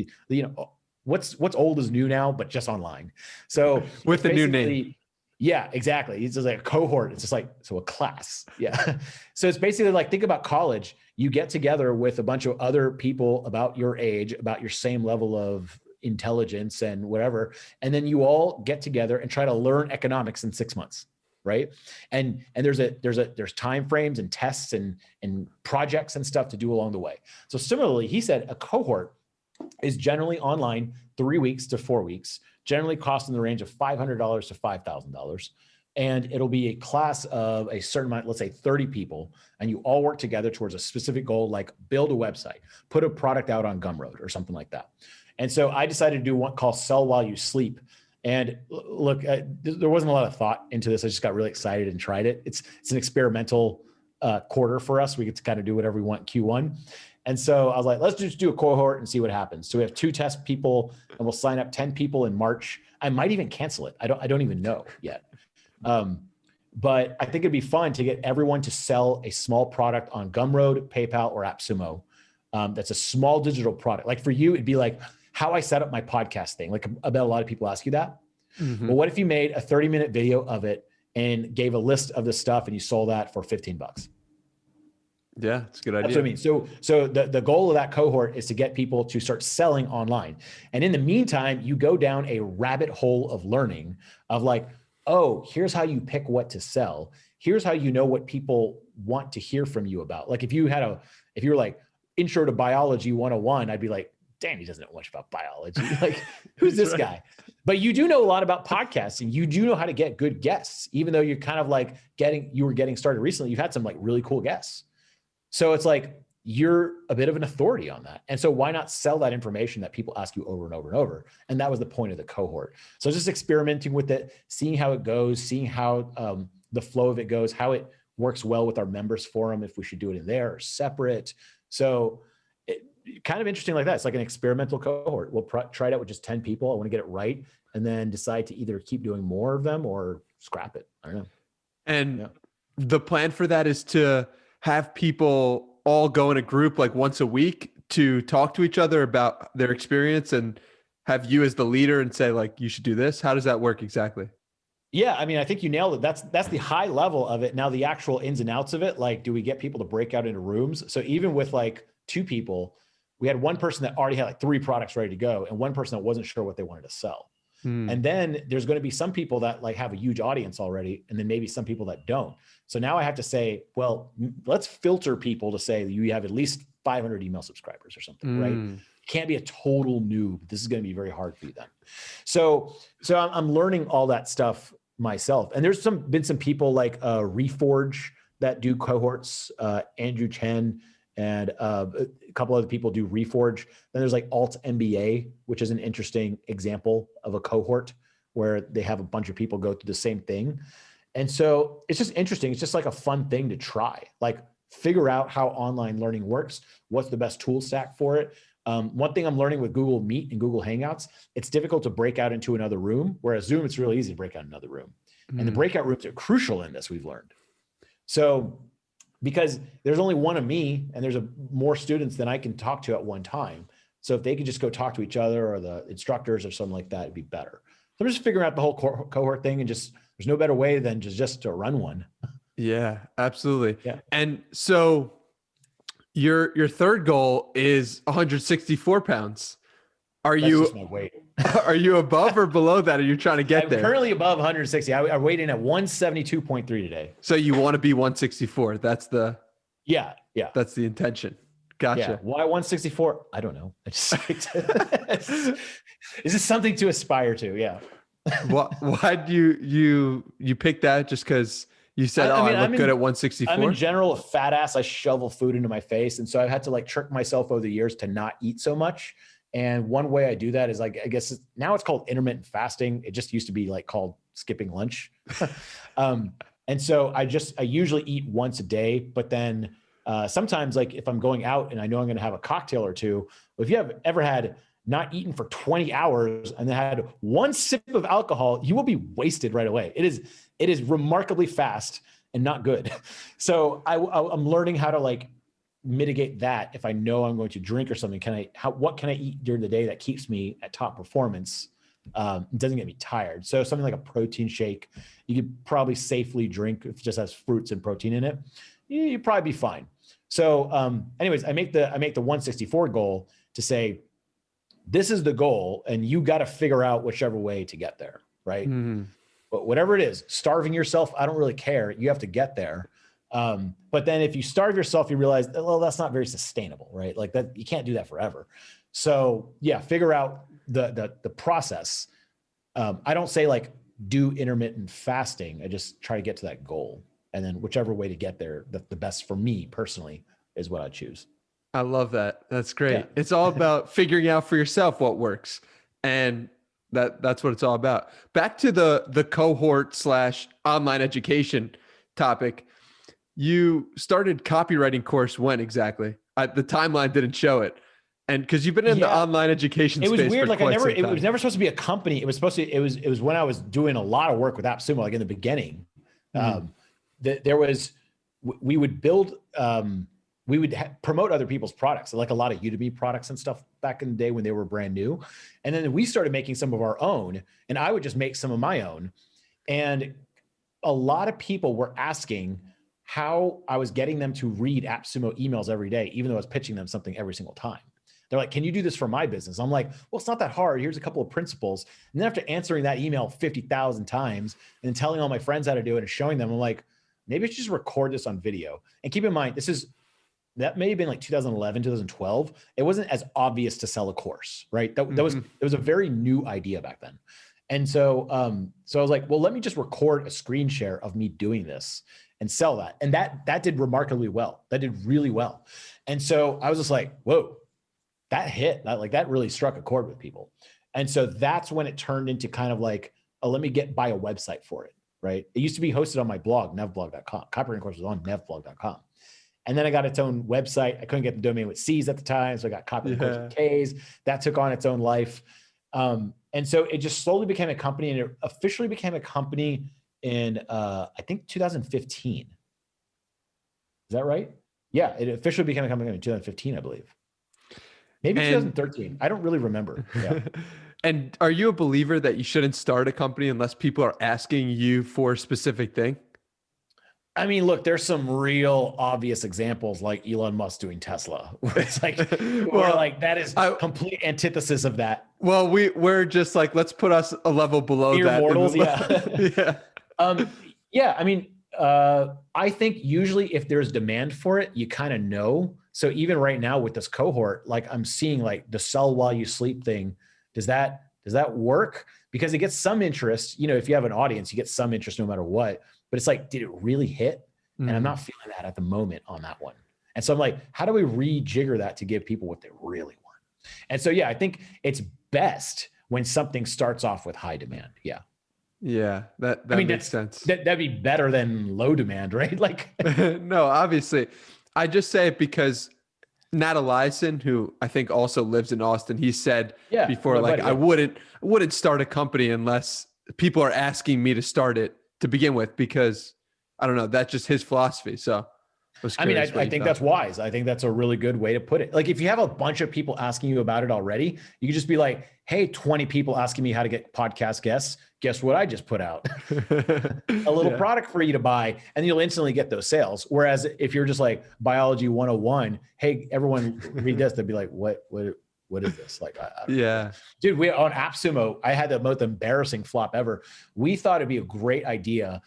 what's old is new now, but just online. So With the new name. Yeah, exactly. It's just like a cohort. It's just like, so a class. Yeah. So it's basically like, think about college. You get together with a bunch of other people about your age, about your same level of intelligence and whatever. And then you all get together and try to learn economics in 6 months. Right. And there's time frames and tests and projects and stuff to do along the way. So similarly, he said a cohort is generally online 3 weeks to 4 weeks, generally cost in the range of $500 to $5,000. And it'll be a class of a certain amount, let's say 30 people, and you all work together towards a specific goal, like build a website, put a product out on Gumroad or something like that. And so I decided to do one called Sell While You Sleep. And look, there wasn't a lot of thought into this. I just got really excited and tried it. It's an experimental quarter for us. We get to kind of do whatever we want in Q1. And so I was like, let's just do a cohort and see what happens. So we have 2 test people, and we'll sign up 10 people in March. I might even cancel it. I don't even know yet. But I think it'd be fun to get everyone to sell a small product on Gumroad, PayPal, or AppSumo. That's a small digital product. Like for you, it'd be like how I set up my podcast thing. Like I bet a lot of people ask you that. Mm-hmm. Well, what if you made a 30-minute video of it and gave a list of the stuff and you sold that for $15? Yeah, it's a good idea. That's what I mean. So the goal of that cohort is to get people to start selling online. And in the meantime, you go down a rabbit hole of learning of like, oh, here's how you pick what to sell. Here's how you know what people want to hear from you about. Like if you were like intro to biology 101, I'd be like, Danny doesn't know much about biology. Like, who's this guy? But you do know a lot about podcasting. You do know how to get good guests, even though you're kind of like you were getting started recently. You've had some like really cool guests. So it's like, you're a bit of an authority on that. And so why not sell that information that people ask you over and over and over? And that was the point of the cohort. So just experimenting with it, seeing how it goes, seeing how the flow of it goes, how it works well with our members forum, if we should do it in there or separate. So kind of interesting like that. It's like an experimental cohort. We'll try it out with just 10 people. I want to get it right. And then decide to either keep doing more of them or scrap it. I don't know. And the plan for that is to have people all go in a group like once a week to talk to each other about their experience and have you as the leader and say like, you should do this. How does that work exactly? Yeah. I mean, I think you nailed it. That's the high level of it. Now the actual ins and outs of it, like, do we get people to break out into rooms? So even with like 2 people, we had one person that already had like 3 products ready to go and one person that wasn't sure what they wanted to sell. And then there's going to be some people that like have a huge audience already, and then maybe some people that don't. So now I have to say, well, let's filter people to say you have at least 500 email subscribers or something, right? Can't be a total noob. This is going to be very hard for you then. So I'm learning all that stuff myself. And there's been some people like Reforge that do cohorts, Andrew Chen, and a couple other people do Reforge. Then there's like Alt MBA, which is an interesting example of a cohort where they have a bunch of people go through the same thing. And so it's just interesting. It's just like a fun thing to try, like figure out how online learning works. What's the best tool stack for it? One thing I'm learning with Google Meet and Google Hangouts, it's difficult to break out into another room, whereas Zoom, it's really easy to break out another room. And the breakout rooms are crucial in this, we've learned. So because there's only one of me and there's more students than I can talk to at one time. So if they could just go talk to each other or the instructors or something like that, it'd be better. So I'm just figuring out the whole cohort thing, and just, there's no better way than just to run one. Yeah, absolutely. Yeah. And so your third goal is 164 pounds. That's just my weight. Are you above or below that? Are you trying to get there? I'm currently above 160. I weighed in at 172.3 today. So you want to be 164. That's the That's the intention. Gotcha. Yeah. Why 164? I don't know. I just is this something to aspire to? Yeah. Why do you pick that? Just because you said, I look good at 164? I'm in general a fat ass. I shovel food into my face. And so I've had to like trick myself over the years to not eat so much. And one way I do that is like, I guess now it's called intermittent fasting. It just used to be like called skipping lunch. And so I usually eat once a day, but then Sometimes like if I'm going out and I know I'm going to have a cocktail or two, if you have ever had not eaten for 20 hours and then had one sip of alcohol, you will be wasted right away. It is remarkably fast and not good. So I'm learning how to like mitigate that. If I know I'm going to drink or something, what can I eat during the day that keeps me at top performance? Doesn't get me tired. So something like a protein shake, you could probably safely drink if it just has fruits and protein in it. You'd probably be fine. So anyways, I make the 164 goal to say, this is the goal and you got to figure out whichever way to get there. Right. Mm-hmm. But whatever it is, starving yourself, I don't really care. You have to get there. But then if you starve yourself, you realize, well, that's not very sustainable, right? Like that, you can't do that forever. So yeah, figure out the process. I don't say like do intermittent fasting. I just try to get to that goal. And then whichever way to get there, the best for me personally is what I choose. I love that. That's great. Yeah. It's all about figuring out for yourself what works. And that's what it's all about. Back to the cohort / online education topic. You started copywriting course when exactly? The timeline didn't show it. And because you've been in the online education space. It was weird. Like it was never supposed to be a company. It was when I was doing a lot of work with AppSumo, like in the beginning. We would build, we would promote other people's products, like a lot of Udemy products and stuff back in the day when they were brand new. And then we started making some of our own, and I would just make some of my own. And a lot of people were asking how I was getting them to read AppSumo emails every day, even though I was pitching them something every single time. They're like, can you do this for my business? I'm like, well, it's not that hard. Here's a couple of principles. And then after answering that email 50,000 times and then telling all my friends how to do it and showing them, I'm like, maybe I should just record this on video. And keep in mind, that may have been like 2011, 2012. It wasn't as obvious to sell a course, right? It was a very new idea back then. And so I was like, well, let me just record a screen share of me doing this and sell that. And that did remarkably well. That did really well. And so I was just like, whoa, that hit. That really struck a chord with people. And so that's when it turned into kind of like, let me buy a website for it, right? It used to be hosted on my blog, nevblog.com. Copywriting course was on nevblog.com. And then I got its own website. I couldn't get the domain with C's at the time. So I got Copywriting course with K's. That took on its own life. And so it just slowly became a company, and it officially became a company in, I think 2015. Is that right? Yeah, it officially became a company in 2015, I believe. Maybe 2013. I don't really remember. Yeah. And are you a believer that you shouldn't start a company unless people are asking you for a specific thing? I mean, look, there's some real obvious examples like Elon Musk doing Tesla, where it's like, that is complete antithesis of that. Well, we're just like, let's put us a level below that. Mortals, yeah. Yeah. I mean, I think usually if there's demand for it, you kind of know. So even right now with this cohort, like I'm seeing like the sell while you sleep thing. Does that work? Because it gets some interest. You know, if you have an audience, you get some interest no matter what. But it's like, did it really hit? And I'm not feeling that at the moment on that one. And so I'm like, how do we rejigger that to give people what they really want? And so, yeah, I think it's best when something starts off with high demand. Yeah. Yeah. That makes sense. That'd be better than low demand, right? Like, no, obviously. I just say it because Nat Eliason, who I think also lives in Austin, he said before, like, I wouldn't start a company unless people are asking me to start it to begin with, because I don't know, that's just his philosophy. So I think that's wise. I think that's a really good way to put it. Like if you have a bunch of people asking you about it already, you can just be like, hey, 20 people asking me how to get podcast guests. Guess what I just put out? A little product for you to buy, and you'll instantly get those sales. Whereas if you're just like biology 101, hey, everyone read this, they'd be like, what is this? Like, I don't know. Dude, we on AppSumo, I had the most embarrassing flop ever. We thought it'd be a great idea.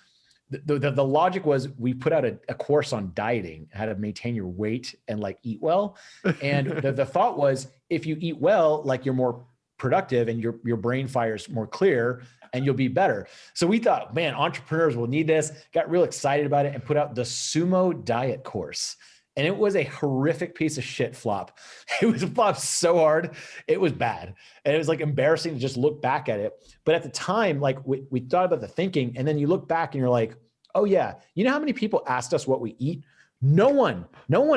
The logic was we put out a course on dieting, how to maintain your weight and like eat well. And the thought was if you eat well, like you're more productive and your brain fires more clear and you'll be better. So we thought, man, entrepreneurs will need this, got real excited about it and put out the Sumo diet course. And it was a horrific piece of shit flop. It was a flop so hard. It was bad. And it was like embarrassing to just look back at it. But at the time, like we thought about the thinking, and then you look back and you're like, oh yeah, you know how many people asked us what we eat No one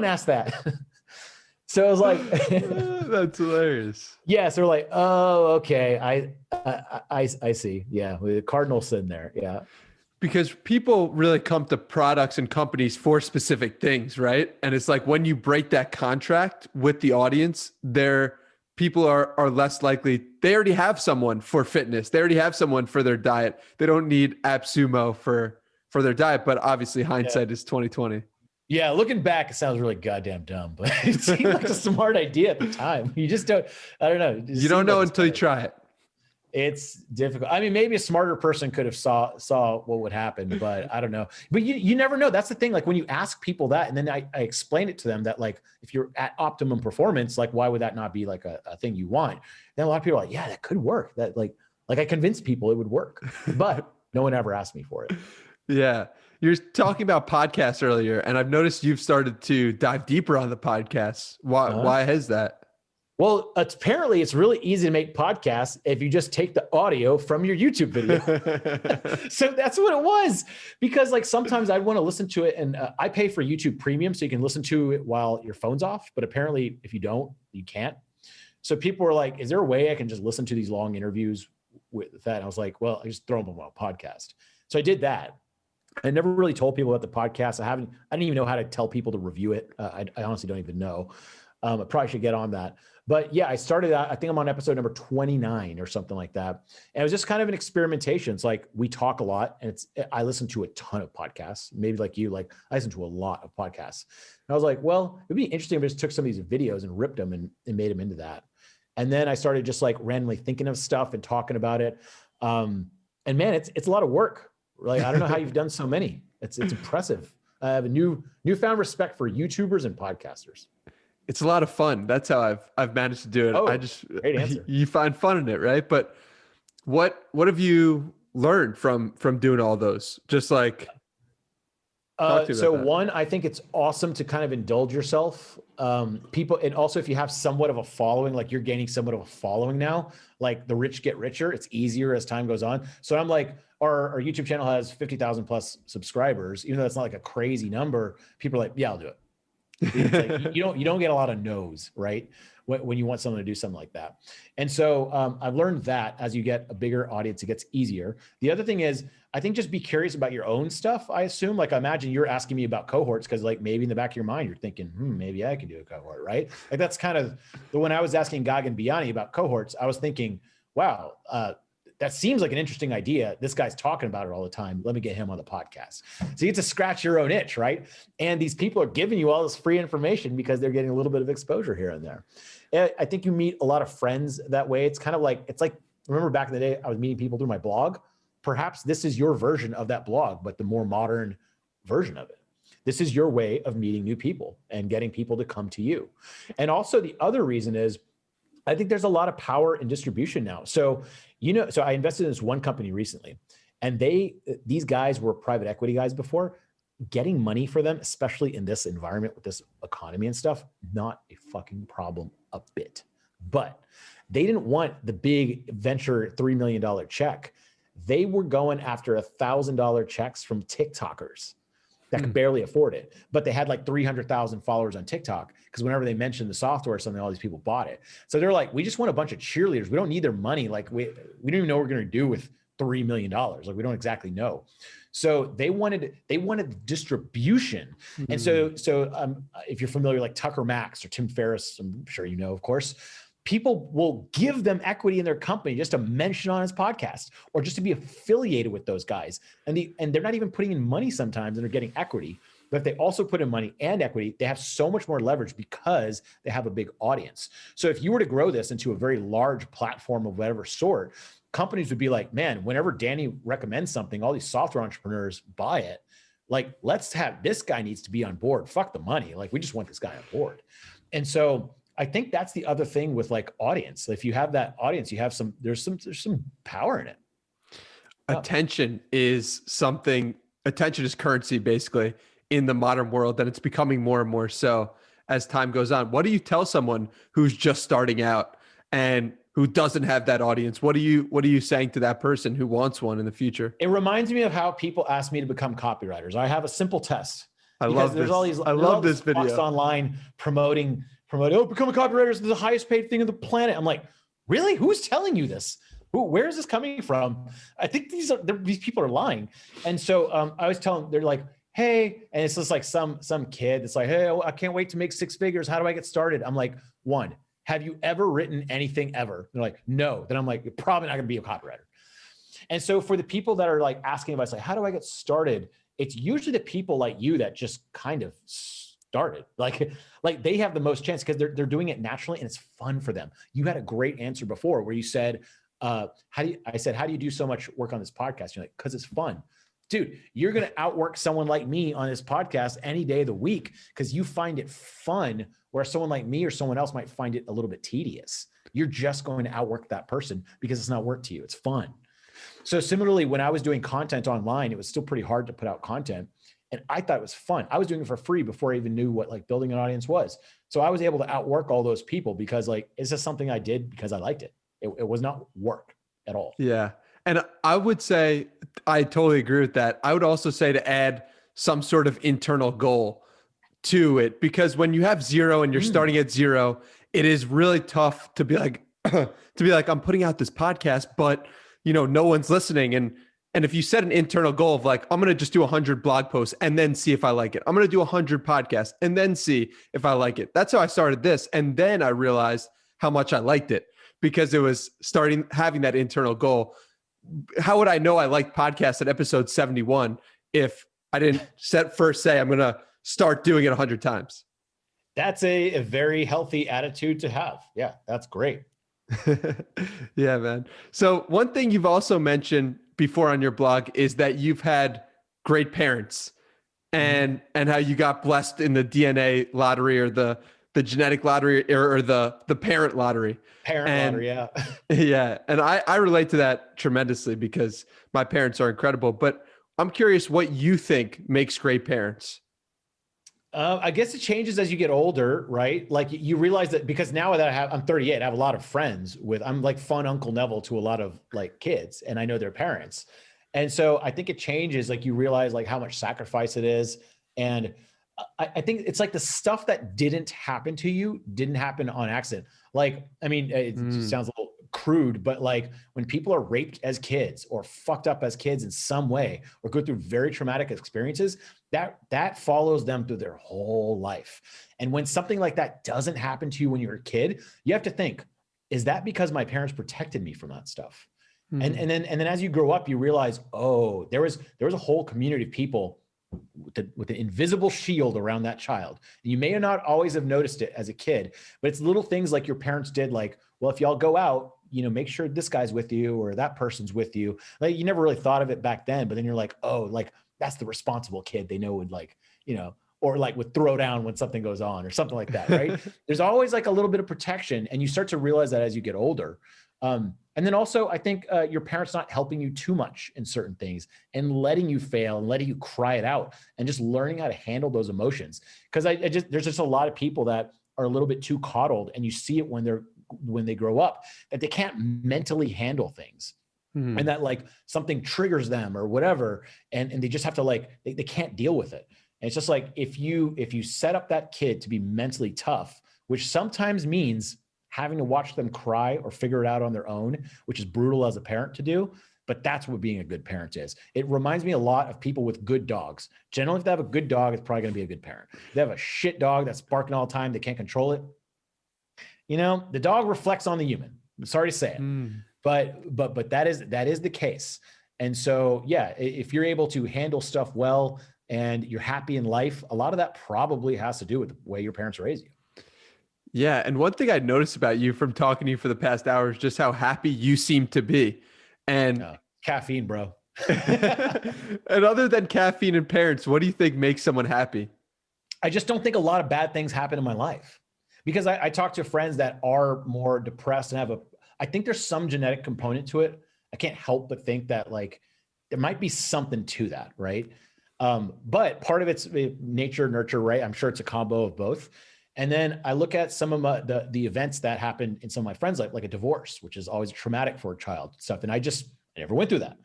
asked that. So I was like, that's hilarious. yeah. So we're like, oh, okay. I see. Yeah. The Cardinal sitting there. Yeah. Because people really come to products and companies for specific things, right? And it's like when you break that contract with the audience, people are less likely. They already have someone for fitness. They already have someone for their diet. They don't need AppSumo for their diet. But obviously, hindsight is 2020. Yeah, looking back, it sounds really goddamn dumb, but it seemed like a smart idea at the time. You just don't. I don't know. You don't know until you try it. It's difficult. I mean, maybe a smarter person could have saw what would happen, but I don't know. But you never know. That's the thing. Like when you ask people that, and then I explain it to them that like if you're at optimum performance, like why would that not be like a thing you want? Then a lot of people are like, yeah, that could work. That like I convinced people it would work, but no one ever asked me for it. Yeah. You're talking about podcasts earlier, and I've noticed you've started to dive deeper on the podcasts. Why has that? Well, apparently it's really easy to make podcasts if you just take the audio from your YouTube video. So that's what it was. Because like sometimes I want to listen to it, and I pay for YouTube Premium so you can listen to it while your phone's off. But apparently if you don't, you can't. So people were like, is there a way I can just listen to these long interviews with that? And I was like, well, I just throw them on a podcast. So I did that. I never really told people about the podcast. I didn't even know how to tell people to review it. I honestly don't even know. I probably should get on that. But yeah, I started out, I think I'm on episode number 29 or something like that. And it was just kind of an experimentation. It's like, we talk a lot, and I listen to a ton of podcasts, maybe like you, like I listen to a lot of podcasts. And I was like, well, it'd be interesting if I just took some of these videos and ripped them and made them into that. And then I started just like randomly thinking of stuff and talking about it. And man, it's a lot of work. Like, I don't know how you've done so many. It's impressive. I have a newfound respect for YouTubers and podcasters. It's a lot of fun. That's how I've managed to do it. Oh, great answer. You find fun in it, right? But what have you learned from doing all those? Just like so one, I think it's awesome to kind of indulge yourself. People, and also if you have somewhat of a following, like you're gaining somewhat of a following now, like the rich get richer. It's easier as time goes on. So I'm like, our YouTube channel has 50,000 plus subscribers, even though it's not like a crazy number. People are like, yeah, I'll do it. It's like, you don't get a lot of no's, right? When you want someone to do something like that. And so I've learned that as you get a bigger audience, it gets easier. The other thing is, I think just be curious about your own stuff. I assume, like, I imagine you're asking me about cohorts because like maybe in the back of your mind, you're thinking, maybe I can do a cohort, right? Like that's kind of when I was asking Gagan Biani about cohorts, I was thinking, wow, that seems like an interesting idea. This guy's talking about it all the time. Let me get him on the podcast. So you get to scratch your own itch, right? And these people are giving you all this free information because they're getting a little bit of exposure here and there. And I think you meet a lot of friends that way. It's like, remember back in the day, I was meeting people through my blog. Perhaps this is your version of that blog, but the more modern version of it. This is your way of meeting new people and getting people to come to you. And also the other reason is, I think there's a lot of power in distribution now. So, so I invested in this one company recently, and these guys were private equity guys before. Getting money for them, especially in this environment with this economy and stuff, not a fucking problem a bit. But they didn't want the big venture $3 million check. They were going after $1,000 checks from TikTokers that could barely afford it. But they had like 300,000 followers on TikTok because whenever they mentioned the software or something, all these people bought it. So they're like, we just want a bunch of cheerleaders. We don't need their money. Like we don't even know what we're going to do with $3 million. Like we don't exactly know. So they wanted distribution. And so if you're familiar, like Tucker Max or Tim Ferriss, I'm sure you know, of course, people will give them equity in their company just to mention on his podcast or just to be affiliated with those guys. And they're not even putting in money sometimes and they're getting equity. But if they also put in money and equity, they have so much more leverage because they have a big audience. So if you were to grow this into a very large platform of whatever sort, companies would be like, man, whenever Danny recommends something, all these software entrepreneurs buy it. Like, let's have, this guy needs to be on board. Fuck the money. Like, we just want this guy on board. And so I think that's the other thing with like audience. If you have that audience, you have there's some power in it. Attention is currency basically in the modern world, and it's becoming more and more so as time goes on. What do you tell someone who's just starting out and who doesn't have that audience? What are you saying to that person who wants one in the future? It reminds me of how people ask me to become copywriters. I have a simple test. I because love there's this. all these, I love this talks video. online promoting, oh, become a copywriter. It's the highest paid thing on the planet. I'm like, really? Who's telling you this? Where is this coming from? I think these people are lying. And so I was telling them, they're like, hey, and it's just like some kid that's like, hey, I can't wait to make 6 figures. How do I get started? I'm like, 1, have you ever written anything ever? They're like, no. Then I'm like, you're probably not gonna be a copywriter. And so for the people that are like asking advice, like, how do I get started? It's usually the people like you that just kind of started. Like they have the most chance because they're doing it naturally and it's fun for them. You had a great answer before where you said, how do you do so much work on this podcast? You're like, because it's fun. Dude, you're going to outwork someone like me on this podcast any day of the week because you find it fun, where someone like me or someone else might find it a little bit tedious. You're just going to outwork that person because it's not work to you. It's fun. So similarly, when I was doing content online, it was still pretty hard to put out content. And I thought it was fun. I was doing it for free before I even knew what like building an audience was. So I was able to outwork all those people because like, it's just something I did because I liked it. It was not work at all. Yeah. And I would say, I totally agree with that. I would also say to add some sort of internal goal to it, because when you have 0 and you're starting at 0, it is really tough to be like, I'm putting out this podcast, but no one's listening. And if you set an internal goal of like, I'm going to just do 100 blog posts and then see if I like it. I'm going to do 100 podcasts and then see if I like it. That's how I started this. And then I realized how much I liked it because it was having that internal goal. How would I know I liked podcasts at episode 71 if I didn't say I'm going to start doing it 100 times? That's a very healthy attitude to have. Yeah, that's great. Yeah, man. So one thing you've also mentioned before on your blog is that you've had great parents and how you got blessed in the DNA lottery or the genetic lottery or the parent lottery. Lottery, yeah. Yeah. And I relate to that tremendously because my parents are incredible, but I'm curious what you think makes great parents. I guess it changes as you get older, right? Like you realize that because now that I'm 38, I have a lot of friends I'm like fun Uncle Neville to a lot of like kids and I know their parents. And so I think it changes. Like you realize like how much sacrifice it is. And I think it's like the stuff that didn't happen to you didn't happen on accident. Like, I mean, it sounds a little crude, but like when people are raped as kids or fucked up as kids in some way, or go through very traumatic experiences, that follows them through their whole life. And when something like that doesn't happen to you when you're a kid, you have to think, is that because my parents protected me from that stuff? And then as you grow up, you realize, oh, there was a whole community of people with an invisible shield around that child. And you may not always have noticed it as a kid, but it's little things like your parents did, like, well, if y'all go out, make sure this guy's with you or that person's with you. Like you never really thought of it back then, but then you're like, oh, like that's the responsible kid they know would like, or like would throw down when something goes on or something like that, right? There's always like a little bit of protection, and you start to realize that as you get older. And then also, I think your parents not helping you too much in certain things and letting you fail and letting you cry it out and just learning how to handle those emotions. Because there's just a lot of people that are a little bit too coddled, and you see it when they grow up, that they can't mentally handle things. And that like something triggers them or whatever, and they just have to like they can't deal with it. And it's just like if you set up that kid to be mentally tough, which sometimes means having to watch them cry or figure it out on their own, which is brutal as a parent to do, but that's what being a good parent is. It reminds me a lot of people with good dogs. Generally, if they have a good dog, it's probably going to be a good parent. If they have a shit dog that's barking all the time, they can't control it. The dog reflects on the human. I'm sorry to say it, but that is the case. And so, yeah, if you're able to handle stuff well and you're happy in life, a lot of that probably has to do with the way your parents raise you. Yeah. And one thing I noticed about you from talking to you for the past hour is just how happy you seem to be. And caffeine, bro. And other than caffeine and parents, what do you think makes someone happy? I just don't think a lot of bad things happen in my life, because I talk to friends that are more depressed and I think there's some genetic component to it. I can't help but think that like there might be something to that, right? But part of it's nature, nurture, right? I'm sure it's a combo of both. And then I look at some of the events that happened in some of my friends' life, like a divorce, which is always traumatic for a child stuff. And I never went through that.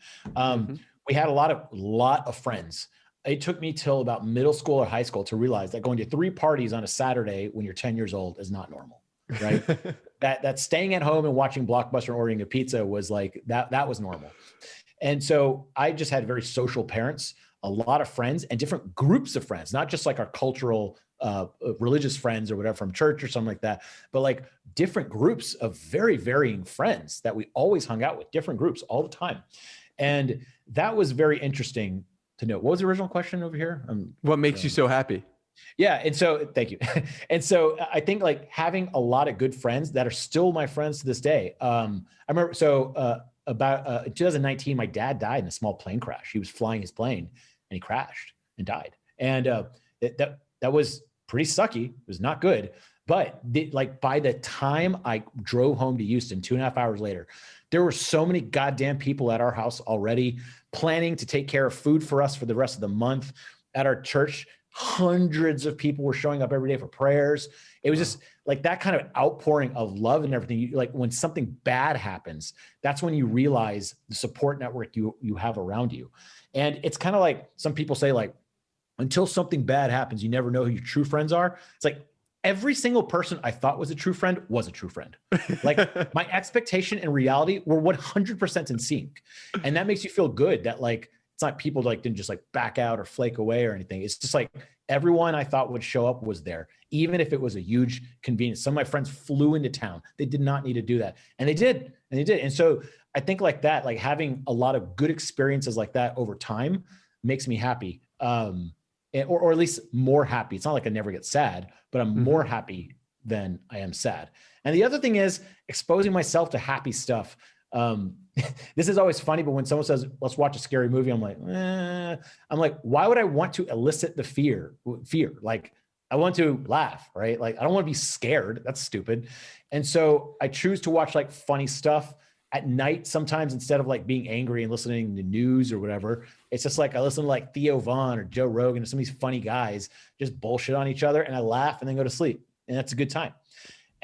We had a lot of friends it took me till about middle school or high school to realize that going to 3 parties on a Saturday when you're 10 years old is not normal, right? that staying at home and watching Blockbuster and ordering a pizza was like, that was normal. And so I just had very social parents, a lot of friends and different groups of friends, not just like our cultural, religious friends or whatever from church or something like that, but like different groups of very varying friends that we always hung out with, different groups all the time. And that was very interesting to know. What was the original question over here? What makes you so happy? Yeah. And so thank you. And so I think like having a lot of good friends that are still my friends to this day. I remember, about 2019, my dad died in a small plane crash. He was flying his plane and he crashed and died. And that was pretty sucky. It was not good. But like by the time I drove home to Houston 2.5 hours later, there were so many goddamn people at our house already planning to take care of food for us for the rest of the month. At our church, hundreds of people were showing up every day for prayers. It was just like that kind of outpouring of love and everything. Like when something bad happens, that's when you realize the support network you have around you. And it's kind of like some people say, like, until something bad happens, you never know who your true friends are. It's like every single person I thought was a true friend was a true friend. Like my expectation and reality were 100% in sync. And that makes you feel good that like, it's not people like didn't just like back out or flake away or anything. It's just like everyone I thought would show up was there, even if it was a huge convenience. Some of my friends flew into town. They did not need to do that. And they did. And so I think like that, like having a lot of good experiences like that over time makes me happy. Or at least more happy. It's not like I never get sad, but I'm more happy than I am sad. And the other thing is exposing myself to happy stuff. This is always funny, but when someone says, let's watch a scary movie, I'm like, why would I want to elicit the fear? Like I want to laugh, right? Like I don't want to be scared. That's stupid. And so I choose to watch like funny stuff at night sometimes instead of like being angry and listening to news or whatever. It's just like I listen to like Theo Vaughn or Joe Rogan or some of these funny guys just bullshit on each other and I laugh and then go to sleep. And that's a good time.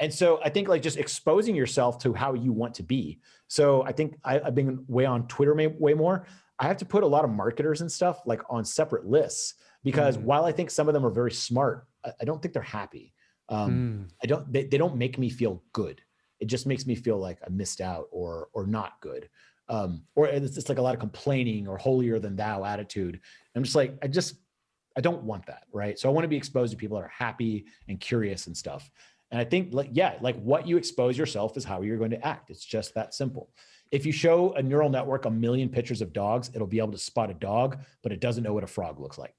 And so I think like just exposing yourself to how you want to be. So I think I've been way on Twitter way more. I have to put a lot of marketers and stuff like on separate lists because while I think some of them are very smart, I don't think they're happy. They don't make me feel good. It just makes me feel like I missed out or not good. Or it's just like a lot of complaining or holier than thou attitude. I'm just like, I don't want that. Right. So I want to be exposed to people that are happy and curious and stuff. And I think like what you expose yourself is how you're going to act. It's just that simple. If you show a neural network 1 million pictures of dogs, it'll be able to spot a dog, but it doesn't know what a frog looks like.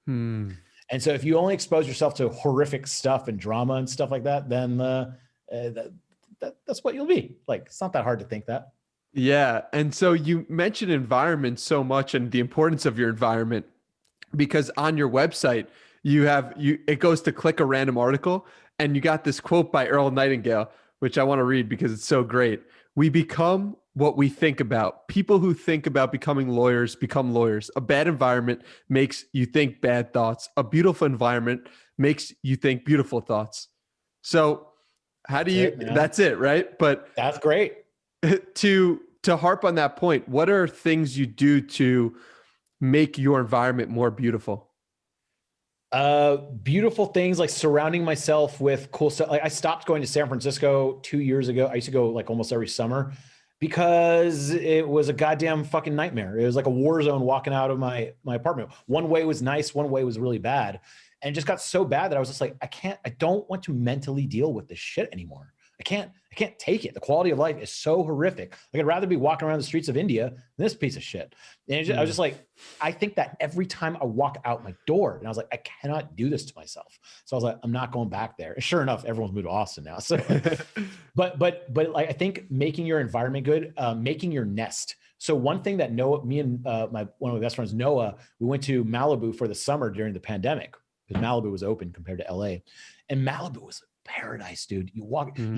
And so if you only expose yourself to horrific stuff and drama and stuff like that, then that's what you'll be. Like, it's not that hard to think that. Yeah. And so you mentioned environment so much and the importance of your environment, because on your website, it goes to click a random article and you got this quote by Earl Nightingale, which I want to read because it's so great. We become what we think about. People who think about becoming lawyers become lawyers. A bad environment makes you think bad thoughts. A beautiful environment makes you think beautiful thoughts. So how do you, that's it, right? But that's great. To harp on that point, what are things you do to make your environment more beautiful? Beautiful things like surrounding myself with cool stuff. Like I stopped going to San Francisco 2 years ago. I used to go like almost every summer because it was a goddamn fucking nightmare. It was like a war zone walking out of my apartment. One way was nice. One way was really bad. And it just got so bad that I was just like, I don't want to mentally deal with this shit anymore. I can't take it. The quality of life is so horrific. Like I'd rather be walking around the streets of India than this piece of shit. And I was just like, I think that every time I walk out my door, and I was like, I cannot do this to myself. So I was like, I'm not going back there. And sure enough, everyone's moved to Austin now. So, but like, I think making your environment good, making your nest. So one thing that me and one of my best friends, Noah, we went to Malibu for the summer during the pandemic because Malibu was open compared to LA, and Malibu was paradise, dude. You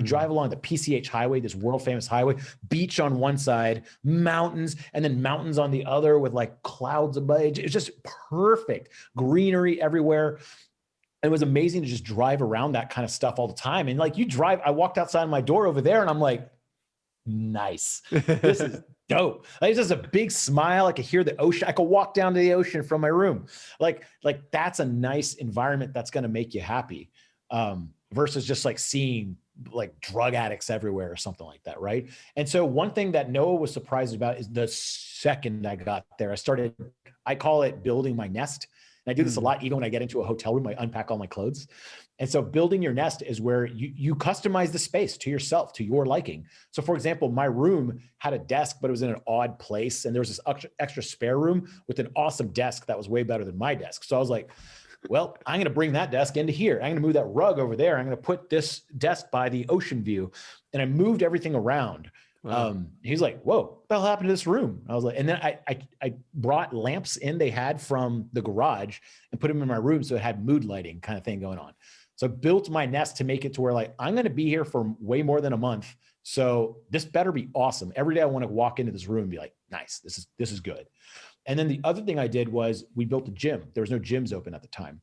drive along the PCH highway, this world famous highway, beach on one side, mountains, and then mountains on the other with like clouds above. It's just perfect. Greenery everywhere. And it was amazing to just drive around that kind of stuff all the time. And like I walked outside my door over there and I'm like, nice. dope. Like, it's just a big smile. I could hear the ocean. I could walk down to the ocean from my room. Like that's a nice environment that's going to make you happy. Versus just like seeing like drug addicts everywhere or something like that. Right. And so one thing that Noah was surprised about is the second I got there, I call it building my nest. And I do this a lot, even when I get into a hotel room, I unpack all my clothes. And so building your nest is where you customize the space to yourself, to your liking. So for example, my room had a desk, but it was in an odd place. And there was this extra spare room with an awesome desk that was way better than my desk. So I was like, well, I'm going to bring that desk into here. I'm going to move that rug over there. I'm going to put this desk by the ocean view. And I moved everything around. Wow. He's like, whoa, what the hell happened to this room? I was like, and then I brought lamps in they had from the garage and put them in my room. So it had mood lighting kind of thing going on. So I built my nest to make it to where like, I'm going to be here for way more than a month. So this better be awesome. Every day I want to walk into this room and be like, nice, this is good. And then the other thing I did was we built a gym. There was no gyms open at the time.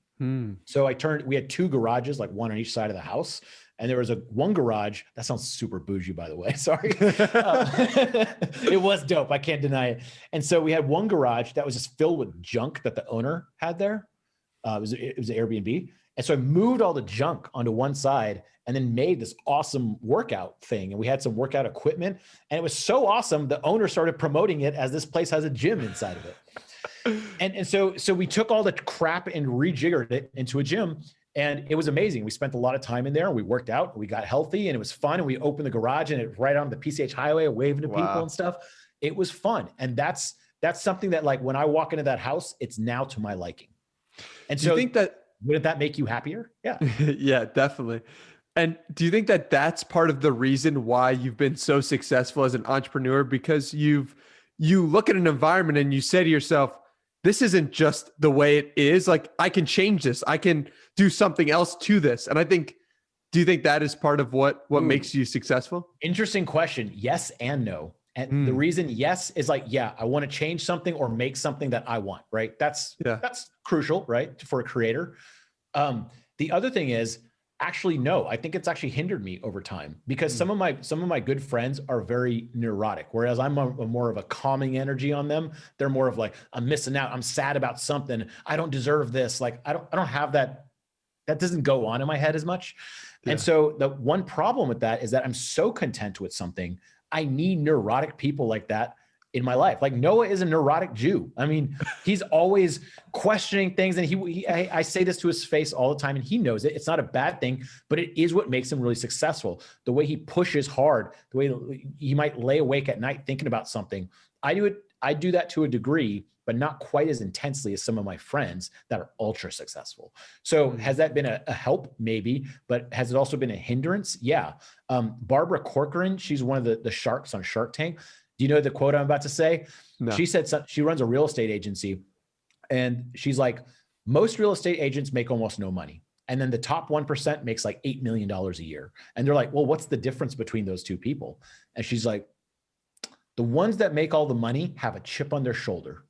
So we had 2 garages, like one on each side of the house. And there was one garage, that sounds super bougie, by the way, sorry. It was dope, I can't deny it. And so we had one garage that was just filled with junk that the owner had there. It was an Airbnb. And so I moved all the junk onto one side and then made this awesome workout thing. And we had some workout equipment. And it was so awesome, the owner started promoting it as this place has a gym inside of it. And so we took all the crap and rejiggered it into a gym. And it was amazing. We spent a lot of time in there. We worked out. We got healthy, and it was fun. And we opened the garage, and it right on the PCH highway, waving to people and stuff. It was fun. And that's something that, like, when I walk into that house, it's now to my liking. And so, think that wouldn't that make you happier? Yeah. Yeah, definitely. And do you think that that's part of the reason why you've been so successful as an entrepreneur? Because you look at an environment and you say to yourself, this isn't just the way it is. Like, I can change this. I can do something else to this. And do you think that is part of what makes you successful? Interesting question. Yes and no. And the reason yes is like, yeah, I want to change something or make something that I want, right? That's crucial, right? For a creator. The other thing is, actually, no, I think it's actually hindered me over time because some of my good friends are very neurotic, whereas I'm more of a calming energy on them. They're more of like, I'm missing out. I'm sad about something. I don't deserve this. Like, I don't have that. That doesn't go on in my head as much. Yeah. And so the one problem with that is that I'm so content with something. I need neurotic people like that in my life. Like, Noah is a neurotic Jew. I mean, he's always questioning things. And I say this to his face all the time, and he knows it. It's not a bad thing, but it is what makes him really successful. The way he pushes hard, the way he might lay awake at night thinking about something. I do that to a degree, but not quite as intensely as some of my friends that are ultra successful. So has that been a help? Maybe, but has it also been a hindrance? Yeah. Barbara Corcoran, she's one of the sharks on Shark Tank. Do you know the quote I'm about to say? No. She said she runs a real estate agency, and she's like, most real estate agents make almost no money. And then the top 1% makes like $8 million a year. And they're like, well, what's the difference between those two people? And she's like, the ones that make all the money have a chip on their shoulder.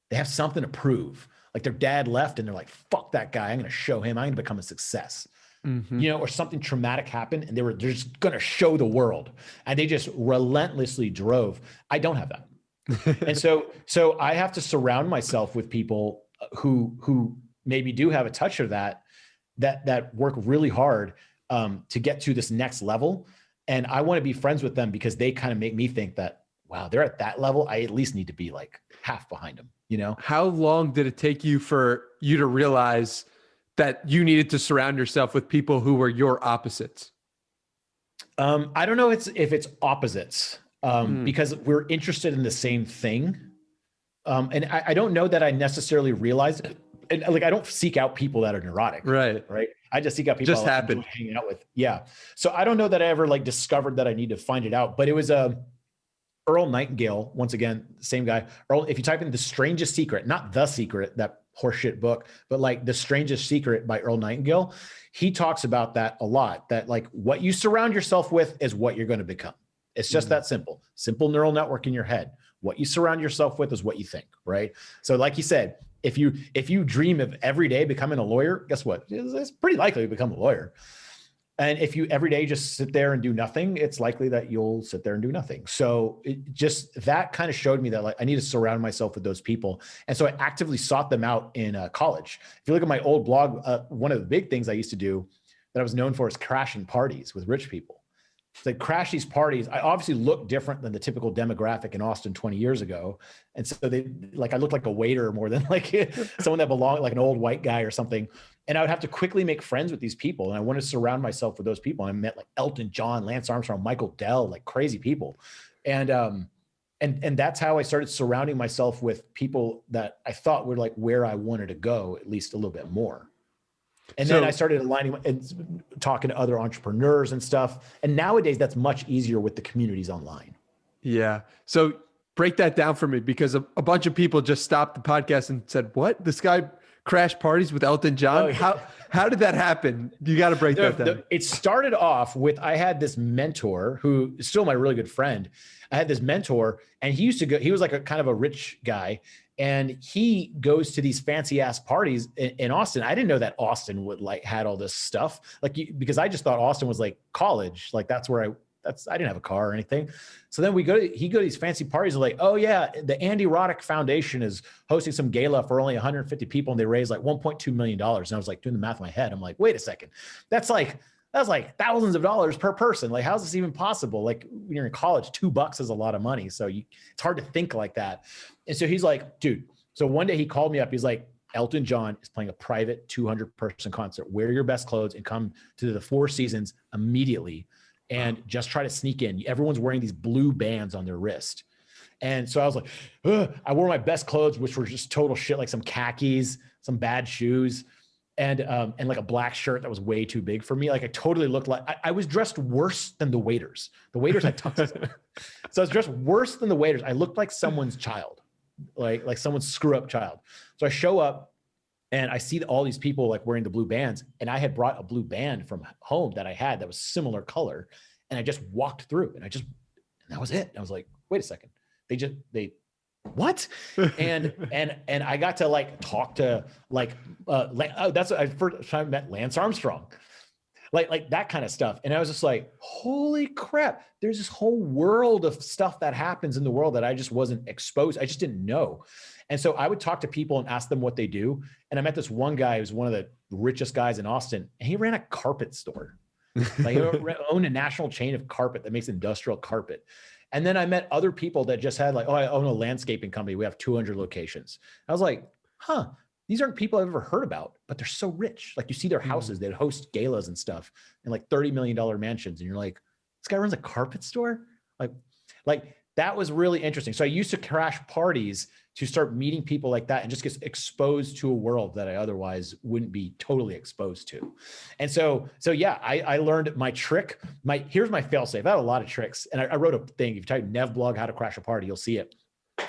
They have something to prove. Like, their dad left and they're like, fuck that guy. I'm going to show him. I'm going to become a success. Or something traumatic happened and they're just going to show the world. And they just relentlessly drove. I don't have that. And so I have to surround myself with people who maybe do have a touch of that work really hard to get to this next level. And I want to be friends with them because they kind of make me think that, wow, they're at that level. I at least need to be like half behind them, How long did it take you for you to realize that you needed to surround yourself with people who were your opposites? I don't know if it's opposites because we're interested in the same thing. And I don't know that I necessarily realized, and like, I don't seek out people that are neurotic. Right. I just seek out people I enjoy hanging out with. Yeah. So I don't know that I ever like discovered that I need to find it out, but it was Earl Nightingale, once again, same guy. Earl, if you type in The Strangest Secret, not The Secret, that horseshit book, but like The Strangest Secret by Earl Nightingale, he talks about that a lot, that like what you surround yourself with is what you're going to become. It's just that simple neural network in your head. What you surround yourself with is what you think, right? So like you said, if you dream of every day becoming a lawyer, guess what? It's pretty likely to become a lawyer. And if you every day just sit there and do nothing, it's likely that you'll sit there and do nothing. So it just, that kind of showed me that like I need to surround myself with those people. And so I actively sought them out in college. If you look at my old blog, one of the big things I used to do that I was known for is crashing parties with rich people. So I crash these parties. I obviously look different than the typical demographic in Austin 20 years ago. And so they like, I looked like a waiter more than like someone that belonged, like an old white guy or something. And I would have to quickly make friends with these people. And I wanted to surround myself with those people. And I met like Elton John, Lance Armstrong, Michael Dell, like crazy people. And that's how I started surrounding myself with people that I thought were like where I wanted to go, at least a little bit more. And then I started aligning and talking to other entrepreneurs and stuff. And nowadays that's much easier with the communities online. Yeah. So break that down for me, because a bunch of people just stopped the podcast and said, what? This guy crashed parties with Elton John? Oh, yeah. How did that happen? You got to break that down. It started off with, I had this mentor who is still my really good friend. I had this mentor and he used to go, he was like a kind of a rich guy. And he goes to these fancy ass parties in Austin. I didn't know that Austin would like had all this stuff, like because I just thought Austin was like college. Like that's where I didn't have a car or anything. So then he go to these fancy parties. Like, oh yeah, the Andy Roddick Foundation is hosting some gala for only 150 people, and they raised like $1.2 million. And I was like doing the math in my head. I'm like, wait a second, that's like thousands of dollars per person. Like, how's this even possible? Like when you're in college, $2 is a lot of money. So it's hard to think like that. And so he's like, dude, so one day he called me up. He's like, Elton John is playing a private 200-person concert. Wear your best clothes and come to the Four Seasons immediately and just try to sneak in. Everyone's wearing these blue bands on their wrist. And so I was like, ugh. I wore my best clothes, which were just total shit, like some khakis, some bad shoes, and like a black shirt that was way too big for me. Like I totally looked like I was dressed worse than the waiters. The waiters had tuxes on. So I was dressed worse than the waiters. I looked like someone's child, like someone's screw up child. So I show up and I see all these people like wearing the blue bands. And I had brought a blue band from home that I had that was similar color. And I just walked through and that was it. And I was like, wait a second. They what? And I got to like talk to like, that's what I first time met Lance Armstrong, like that kind of stuff. And I was just like, holy crap, there's this whole world of stuff that happens in the world that I just wasn't exposed. I just didn't know. And so I would talk to people and ask them what they do. And I met this one guy who's one of the richest guys in Austin, and he ran a carpet store. Like he owned a national chain of carpet that makes industrial carpet. And then I met other people that just had like, oh, I own a landscaping company. We have 200 locations. I was like, huh, these aren't people I've ever heard about, but they're so rich. Like you see their houses, they host galas and stuff and like $30 million mansions. And you're like, this guy runs a carpet store? Like that was really interesting. So I used to crash parties to start meeting people like that and just get exposed to a world that I otherwise wouldn't be totally exposed to. And so yeah, I learned my trick. Here's my fail safe. I had a lot of tricks, and I wrote a thing. If you type Nev blog, how to crash a party, you'll see it.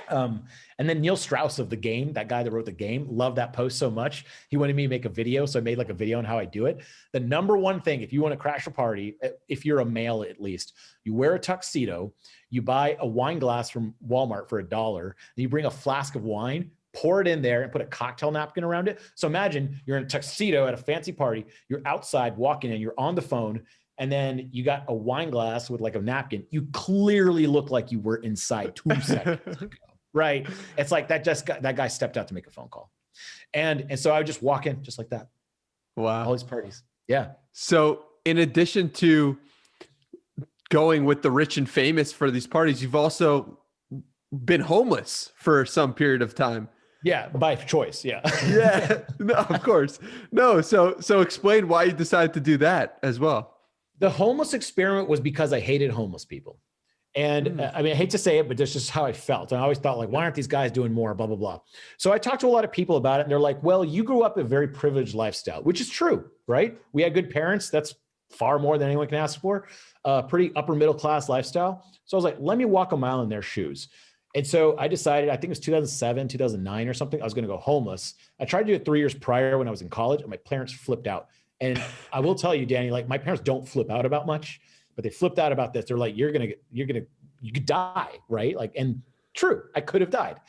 And then Neil Strauss of The Game, that guy that wrote The Game, loved that post so much. He wanted me to make a video. So I made like a video on how I do it. The number one thing, if you want to crash a party, if you're a male, at least, you wear a tuxedo, you buy a wine glass from Walmart for $1, and you bring a flask of wine, pour it in there and put a cocktail napkin around it. So imagine you're in a tuxedo at a fancy party, you're outside walking in, you're on the phone, and then you got a wine glass with like a napkin. You clearly look like you were inside 2 seconds ago. Right. It's like that guy stepped out to make a phone call. And so I would just walk in just like that. Wow. All these parties. Yeah. So in addition to going with the rich and famous for these parties, you've also been homeless for some period of time. Yeah. By choice. Yeah. Yeah. No, of course. No. So explain why you decided to do that as well. The homeless experiment was because I hated homeless people. And I mean, I hate to say it, but that's just how I felt. And I always thought like, why aren't these guys doing more, blah, blah, blah. So I talked to a lot of people about it, and they're like, well, you grew up in a very privileged lifestyle, which is true, right? We had good parents. That's far more than anyone can ask for. Pretty upper middle class lifestyle. So I was like, let me walk a mile in their shoes. And so I decided, I think it was 2007, 2009 or something, I was going to go homeless. I tried to do it 3 years prior when I was in college, and my parents flipped out. And I will tell you, Danny, like my parents don't flip out about much, but they flipped out about this. They're like, you could die, right? Like, and true, I could have died.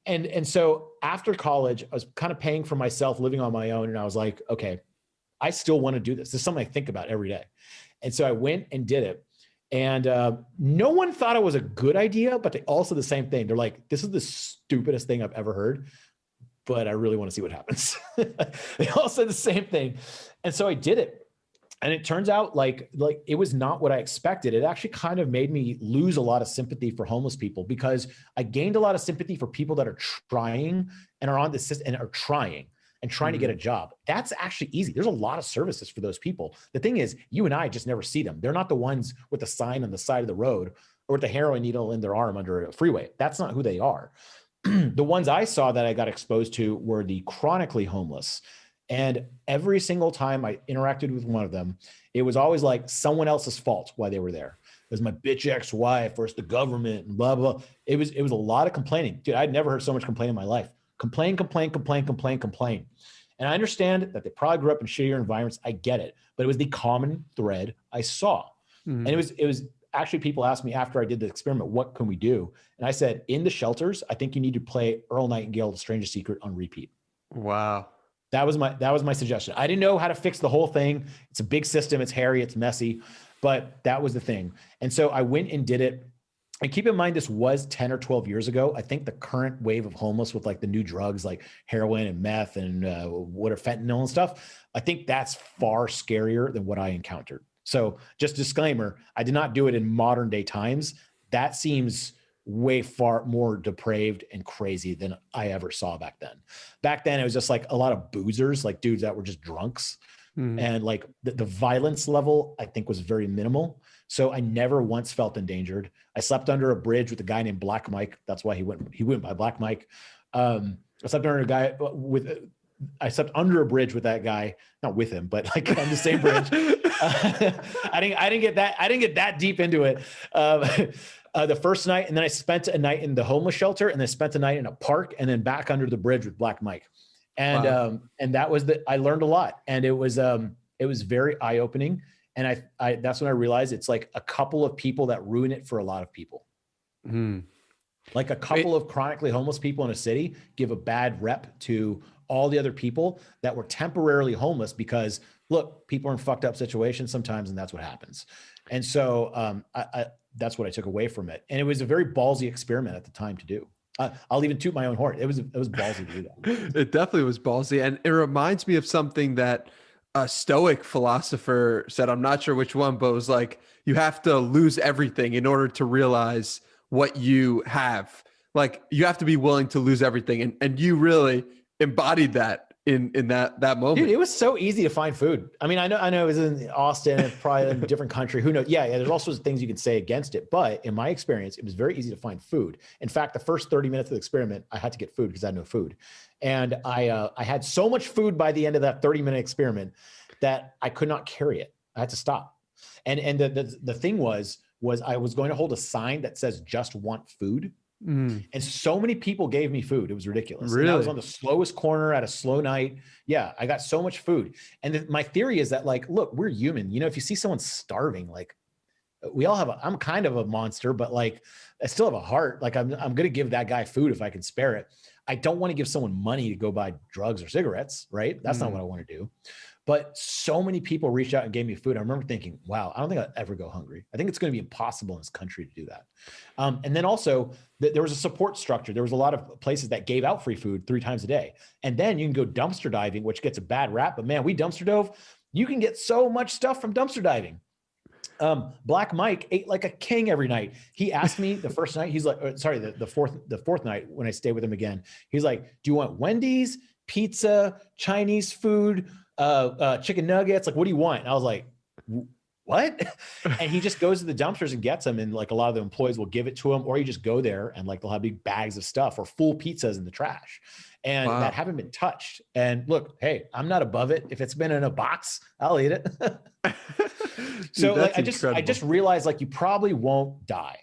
And so after college, I was kind of paying for myself, living on my own. And I was like, okay, I still want to do this. This is something I think about every day. And so I went and did it. And no one thought it was a good idea, but they all said the same thing. They're like, this is the stupidest thing I've ever heard, but I really want to see what happens. They all said the same thing. And so I did it. And it turns out like it was not what I expected. It actually kind of made me lose a lot of sympathy for homeless people, because I gained a lot of sympathy for people that are trying and are on the system and are trying to get a job. That's actually easy. There's a lot of services for those people. The thing is, you and I just never see them. They're not the ones with the sign on the side of the road or with the heroin needle in their arm under a freeway. That's not who they are. The ones I saw that I got exposed to were the chronically homeless. And every single time I interacted with one of them, it was always like someone else's fault why they were there. It was my bitch ex-wife, or it's the government, and blah, blah. It was a lot of complaining. Dude, I'd never heard so much complaint in my life. Complain. And I understand that they probably grew up in shittier environments. I get it. But it was the common thread I saw. And it was actually, people asked me after I did the experiment, what can we do? And I said, in the shelters, I think you need to play Earl Nightingale, The Strangest Secret on repeat. Wow. That was my suggestion. I didn't know how to fix the whole thing. It's a big system. It's hairy. It's messy, but that was the thing. And so I went and did it. And keep in mind, this was 10 or 12 years ago. I think the current wave of homeless with like the new drugs like heroin and meth and what are fentanyl and stuff, I think that's far scarier than what I encountered. So just disclaimer, I did not do it in modern day times. That seems way far more depraved and crazy than I ever saw back then. Back then, it was just like a lot of boozers, like dudes that were just drunks. And like the violence level, I think, was very minimal. So I never once felt endangered. I slept under a bridge with a guy named Black Mike. That's why he went by Black Mike. I slept under a bridge with that guy, not with him, but like on the same bridge. I didn't get that deep into it. The first night, and then I spent a night in the homeless shelter, and then spent a night in a park, and then back under the bridge with Black Mike. And wow. And that was I learned a lot, and it was very eye-opening. And I that's when I realized it's like a couple of people that ruin it for a lot of people. Like a couple of chronically homeless people in a city give a bad rep to all the other people that were temporarily homeless, because look, people are in fucked up situations sometimes, and that's what happens. And so that's what I took away from it. And it was a very ballsy experiment at the time to do. I'll even toot my own horn. It was ballsy to do that. It definitely was ballsy. And it reminds me of something that a Stoic philosopher said. I'm not sure which one, but it was like, you have to lose everything in order to realize what you have. Like, you have to be willing to lose everything. And you really embodied that in that moment. Dude, it was so easy to find food. I mean, I know it was in Austin, and probably in a different country. Who knows? Yeah, there's all sorts of things you can say against it. But in my experience, it was very easy to find food. In fact, the first 30 minutes of the experiment, I had to get food because I had no food. And I had so much food by the end of that 30-minute experiment that I could not carry it. I had to stop. And the thing was I was going to hold a sign that says "Just want food." And so many people gave me food. It was ridiculous. Really? And I was on the slowest corner at a slow night. Yeah, I got so much food. And my theory is that, like, look, we're human. You know, if you see someone starving, like, we all have I'm kind of a monster, but like, I still have a heart. Like, I'm going to give that guy food if I can spare it. I don't want to give someone money to go buy drugs or cigarettes, right? That's not what I want to do. But so many people reached out and gave me food. I remember thinking, wow, I don't think I'll ever go hungry. I think it's going to be impossible in this country to do that. And then also there was a support structure. There was a lot of places that gave out free food 3 times a day. And then you can go dumpster diving, which gets a bad rap. But man, we dumpster dove. You can get so much stuff from dumpster diving. Black Mike ate like a king every night. He asked me the first night, he's like, the fourth night when I stayed with him again, he's like, do you want Wendy's, pizza, Chinese food, chicken nuggets? Like, what do you want? And I was like, what? And he just goes to the dumpsters and gets them. And like, a lot of the employees will give it to him, or you just go there and like, they'll have big bags of stuff or full pizzas in the trash and that haven't been touched. And look, hey, I'm not above it. If it's been in a box, I'll eat it. So Dude, like, I just realized, like, you probably won't die.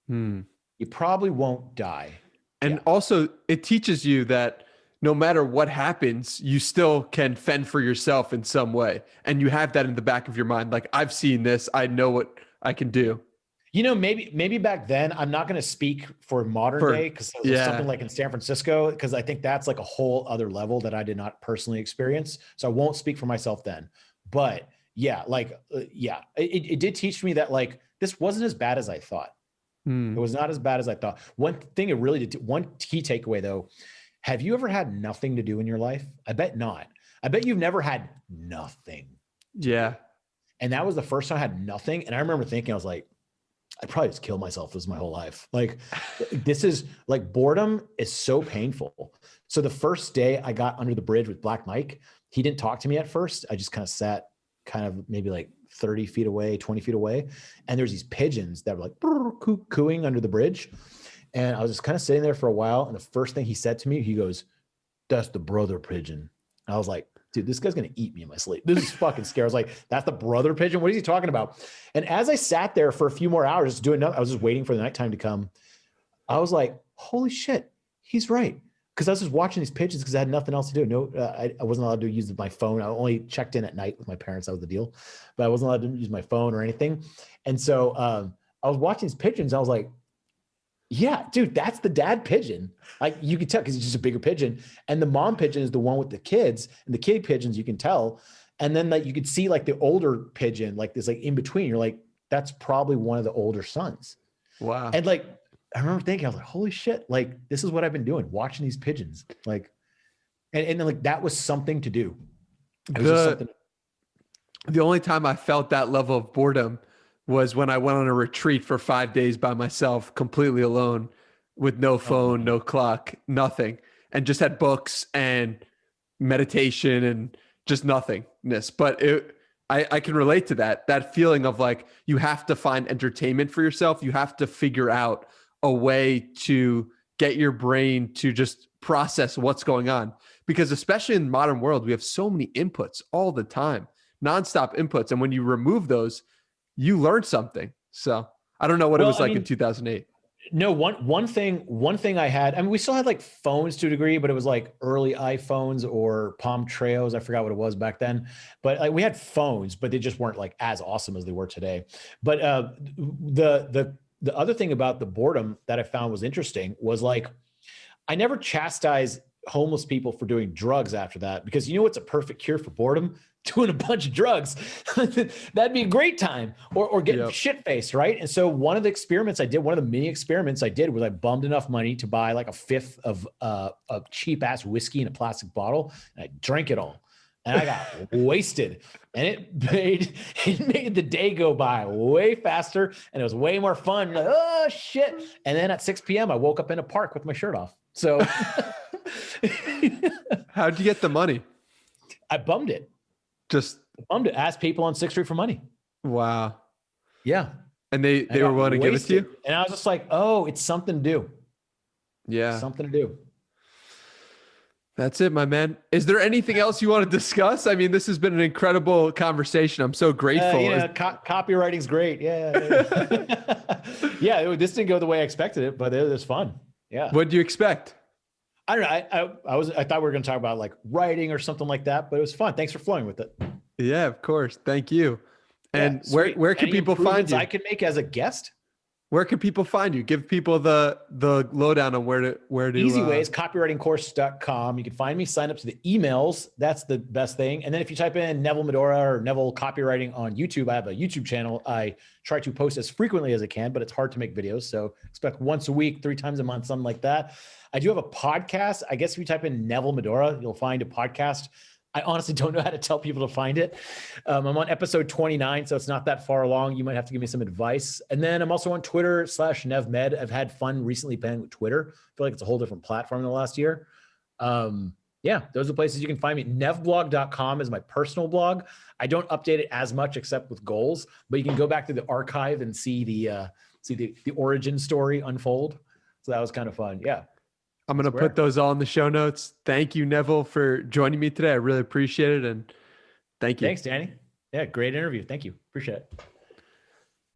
You probably won't die. And also it teaches you that no matter what happens, you still can fend for yourself in some way. And you have that in the back of your mind. Like, I've seen this, I know what I can do. maybe back then, I'm not going to speak for modern day because there's something like in San Francisco, because I think that's like a whole other level that I did not personally experience. So I won't speak for myself then. But yeah, it did teach me that like this wasn't as bad as I thought. It was not as bad as I thought. One thing it really did, one key takeaway though, have you ever had nothing to do in your life? I bet not. I bet you've never had nothing. Yeah. And that was the first time I had nothing. And I remember thinking, I was like, I'd probably just kill myself. This is my whole life. Like, this is like, boredom is so painful. So the first day I got under the bridge with Black Mike, he didn't talk to me at first. I just kind of sat kind of maybe like 30 feet away, 20 feet away. And there's these pigeons that were like cooing under the bridge. And I was just kind of sitting there for a while. And the first thing he said to me, he goes, "That's the brother pigeon." And I was like, dude, this guy's going to eat me in my sleep. This is fucking scary. I was like, that's the brother pigeon? What is he talking about? And as I sat there for a few more hours, just doing nothing, I was just waiting for the nighttime to come. I was like, holy shit, he's right. Because I was just watching these pigeons because I had nothing else to do. No, I wasn't allowed to use my phone. I only checked in at night with my parents. That was the deal. But I wasn't allowed to use my phone or anything. And so I was watching these pigeons. I was like, yeah, dude, that's the dad pigeon. Like, you could tell because he's just a bigger pigeon. And the mom pigeon is the one with the kids, and the kid pigeons, you can tell. And then like you could see like the older pigeon, like this, like in between, you're like, that's probably one of the older sons. Wow. And like, I remember thinking, I was like, holy shit, like this is what I've been doing, watching these pigeons. Like, and then like, that was something to do. It was just something. The only time I felt that level of boredom was when I went on a retreat for 5 days by myself, completely alone, with no phone, no clock, nothing, and just had books and meditation and just nothingness. But I can relate to that feeling of like, you have to find entertainment for yourself. You have to figure out a way to get your brain to just process what's going on. Because especially in the modern world, we have so many inputs all the time, nonstop inputs. And when you remove those, you learn something. So I don't know what it was like in 2008. No, one thing I had, I mean, we still had like phones to a degree, but it was like early iPhones or Palm Treos. I forgot what it was back then, but like we had phones, but they just weren't like as awesome as they were today. But the other thing about the boredom that I found was interesting was like, I never chastised homeless people for doing drugs after that, because you know what's a perfect cure for boredom? Doing a bunch of drugs. That'd be a great time. Or getting shit-faced, right? And so one of the experiments I did, one of the mini experiments I did, was I bummed enough money to buy like a fifth of cheap-ass whiskey in a plastic bottle, and I drank it all. And I got wasted. And it made the day go by way faster, and it was way more fun. Like, oh, shit. And then at 6 p.m., I woke up in a park with my shirt off. So how'd you get the money? I bummed it. Just bummed it. Asked people on 6th Street for money. Wow. Yeah. And they were willing to give it to you? And I was just like, oh, it's something to do. Yeah. Something to do. That's it, my man. Is there anything else you want to discuss? I mean, this has been an incredible conversation. I'm so grateful. Copywriting's great. Yeah. Yeah. This didn't go the way I expected it, but it was fun. Yeah. What do you expect? I don't know. I thought we were going to talk about like writing or something like that, but it was fun. Thanks for flowing with it. Yeah, of course. Thank you. And where can people find you? I can make as a guest. Where can people find you? Give people the lowdown on where to easy ways, copywritingcourse.com. You can find me, sign up to the emails. That's the best thing. And then if you type in Neville Medhora or Neville Copywriting on YouTube, I have a YouTube channel. I try to post as frequently as I can, but it's hard to make videos. So expect once a week, 3 times a month, something like that. I do have a podcast. I guess if you type in Neville Medhora, you'll find a podcast. I honestly don't know how to tell people to find it. I'm on episode 29, so it's not that far along. You might have to give me some advice. And then I'm also on Twitter /NevMed. I've had fun recently playing with Twitter. I feel like it's a whole different platform in the last year. Yeah, those are the places you can find me. Nevblog.com is my personal blog. I don't update it as much except with goals, but you can go back to the archive and see the origin story unfold. So that was kind of fun. Yeah. I'm going to put those all in the show notes. Thank you, Neville, for joining me today. I really appreciate it. And thank you. Thanks, Danny. Yeah, great interview. Thank you. Appreciate it.